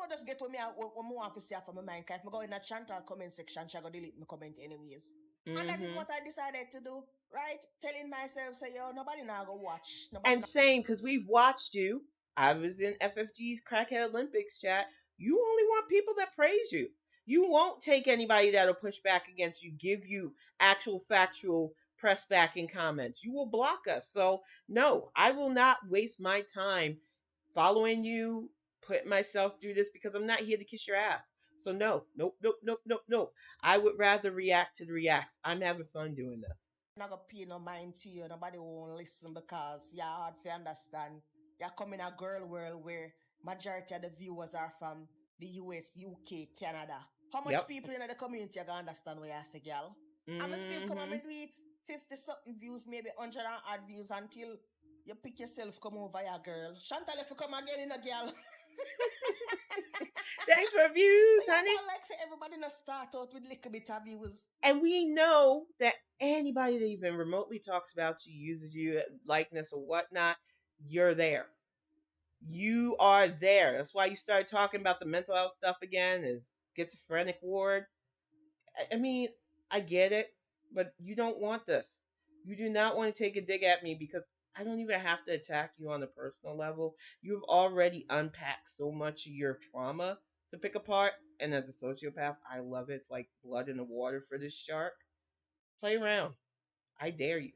just get what me what me want to say for my mind. Cause if I go in a Chantal comment section, she go delete my comment anyways. And that is Hmm. what I decided to do, right? Telling myself, say, yo, nobody now go watch. Nobody And now. same because we've watched you. I was in FFG's Crackhead Olympics chat. You only want people that praise you. You won't take anybody that'll push back against you, give you actual factual press back in comments. You will block us. So no, I will not waste my time following you, putting myself through this because I'm not here to kiss your ass. So no, nope, nope, nope, nope, nope. I would rather react to the reacts. I'm having fun doing this. Not gonna pay no mind to you. Nobody won't listen because you're hard to understand. You're coming a girl world where majority of the viewers are from the US, UK, Canada. How much Yep. people in the community are gonna understand what you say, girl? I'ma still come and Hmm. me do it 50 something views, maybe 100 and odd views until you pick yourself come over here, girl. Chantal, if you come again in a girl. Thanks for views, Yeah, honey. not like say everybody not start out with little bit of views. And we know that anybody that even remotely talks about you, uses you likeness or whatnot, you're there. You are there. That's why you started talking about the mental health stuff again, is schizophrenic ward. I mean, I get it, but you don't want this. You do not want to take a dig at me because I don't even have to attack you on a personal level. You've already unpacked so much of your trauma to pick apart. And as a sociopath, I love it. It's like blood in the water for this shark. Play around. I dare you.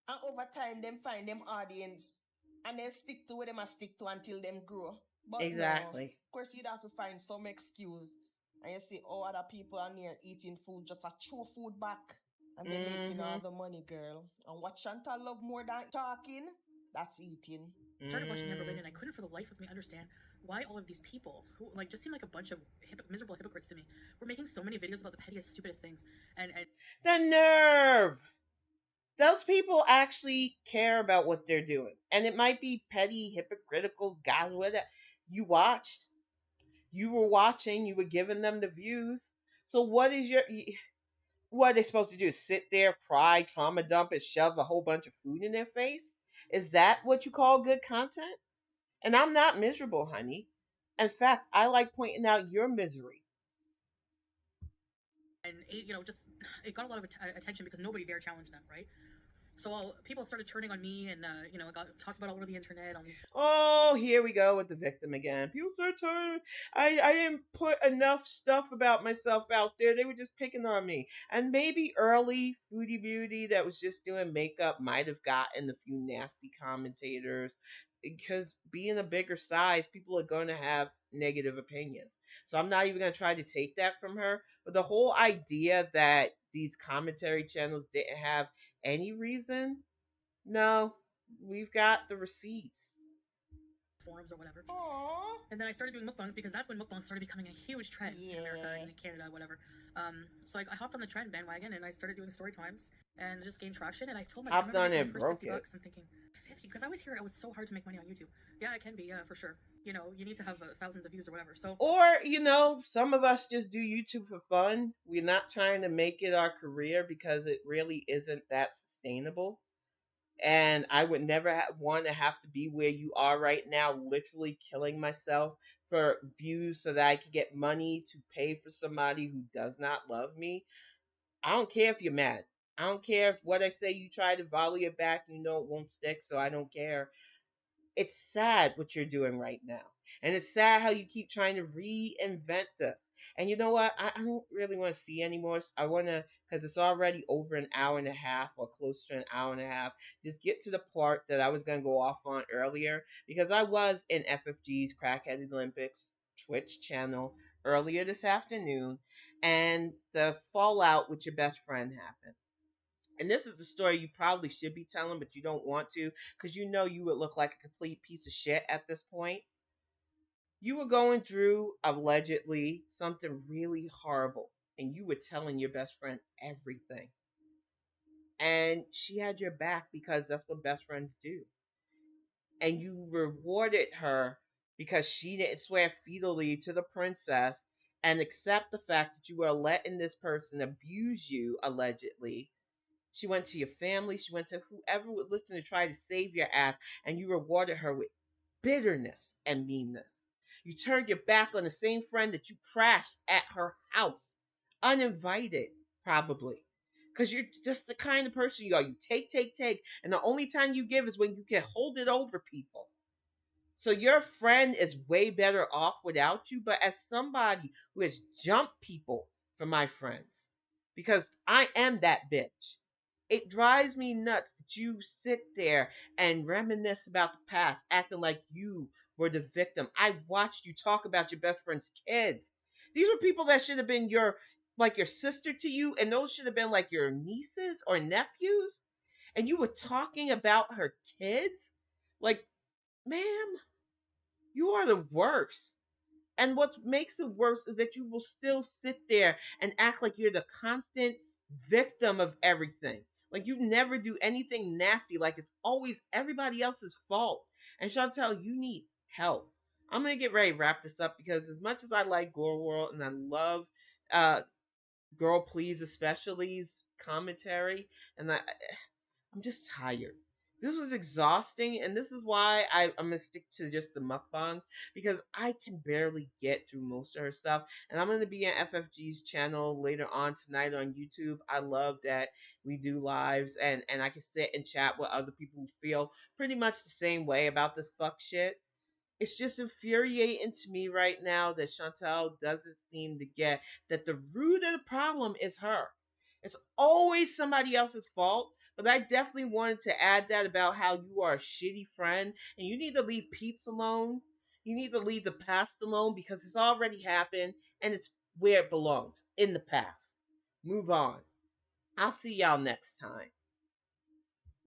And over time, them find them audience and then stick to what them a stick to until them grow. But no, Exactly. of course, you'd have to find some excuse. And you see, oh, other people are near eating food, just a throw food back. And they making all Mm-hmm. the money, girl. And what Chantal love more than talking, that's eating. started watching Amber Mm. Lynn, and I couldn't for the life of me understand why all of these people who like just seem like a bunch of miserable hypocrites to me were making so many videos about the pettiest, stupidest things. And The nerve. Those people actually care about what they're doing. And it might be petty, hypocritical, guys, whatever. You watched. You were watching. You were giving them the views. So what is your what are they supposed to do? Sit there, cry, trauma dump, and shove a whole bunch of food in their face? Is that what you call good content? And I'm not miserable, honey. In fact, I like pointing out your misery. And just it got a lot of attention because nobody dare challenge them, right? So people started turning on me, and it got talked about all over the internet on these. Oh, here we go with the victim again. People start telling me I didn't put enough stuff about myself out there. They were just picking on me. And maybe early Foodie Beauty that was just doing makeup might have gotten a few nasty commentators because being a bigger size, people are going to have negative opinions. So I'm not even going to try to take that from her. But the whole idea that these commentary channels didn't have any reason, no, we've got the receipts. Forums or whatever. Aww. And then I started doing mukbangs because that's when mukbangs started becoming a huge trend in America and in Canada, whatever. So I hopped on the trend bandwagon and I started doing story times and just gained traction. And I told my I Hopped remember on making it, my first broke 50 it. bucks and thinking 50 because I always hear it was so hard to make money on YouTube. Yeah, it can be, yeah, for sure. You need to have thousands of views or whatever. So Or, some of us just do YouTube for fun. We're not trying to make it our career because it really isn't that sustainable. And I would never want to have to be where you are right now, literally killing myself for views so that I could get money to pay for somebody who does not love me. I don't care if you're mad. I don't care if what I say you try to volley it back, it won't stick, so I don't care. It's sad what you're doing right now. And it's sad how you keep trying to reinvent this. And you know what? I don't really want to see anymore. I want to, because it's already over an hour and a half or close to an hour and a half, just get to the part that I was going to go off on earlier. Because I was in FFG's Crackheaded Olympics Twitch channel earlier this afternoon. And the fallout with your best friend happened. And this is a story you probably should be telling, but you don't want to because you would look like a complete piece of shit at this point. You were going through allegedly something really horrible, and you were telling your best friend everything. And she had your back because that's what best friends do. And you rewarded her because she didn't swear feudally to the princess and accept the fact that you were letting this person abuse you allegedly. She went to your family. She went to whoever would listen to try to save your ass, and you rewarded her with bitterness and meanness. You turned your back on the same friend that you crashed at her house, uninvited, probably. Because you're just the kind of person you are. You take, take, take. And the only time you give is when you can hold it over people. So your friend is way better off without you. But as somebody who has jumped people for my friends, because I am that bitch, it drives me nuts that you sit there and reminisce about the past, acting like you were the victim. I watched you talk about your best friend's kids. These were people that should have been your sister to you, and those should have been like your nieces or nephews. And you were talking about her kids? Like, ma'am, you are the worst. And what makes it worse is that you will still sit there and act like you're the constant victim of everything. Like you never do anything nasty. Like it's always everybody else's fault. And Chantel, you need help. I'm gonna get ready to wrap this up because as much as I like Gore World and I love uh Girl Please especially's commentary, and I'm just tired. This was exhausting, and this is why I'm gonna stick to just the mukbangs because I can barely get through most of her stuff. And I'm gonna be on FFG's channel later on tonight on YouTube. I love that we do lives and I can sit and chat with other people who feel pretty much the same way about this fuck shit. It's just infuriating to me right now that Chantal doesn't seem to get that the root of the problem is her. It's always somebody else's fault. But I definitely wanted to add that about how you are a shitty friend and you need to leave Pete's alone. You need to leave the past alone because it's already happened and it's where it belongs in the past. Move on. I'll see y'all next time.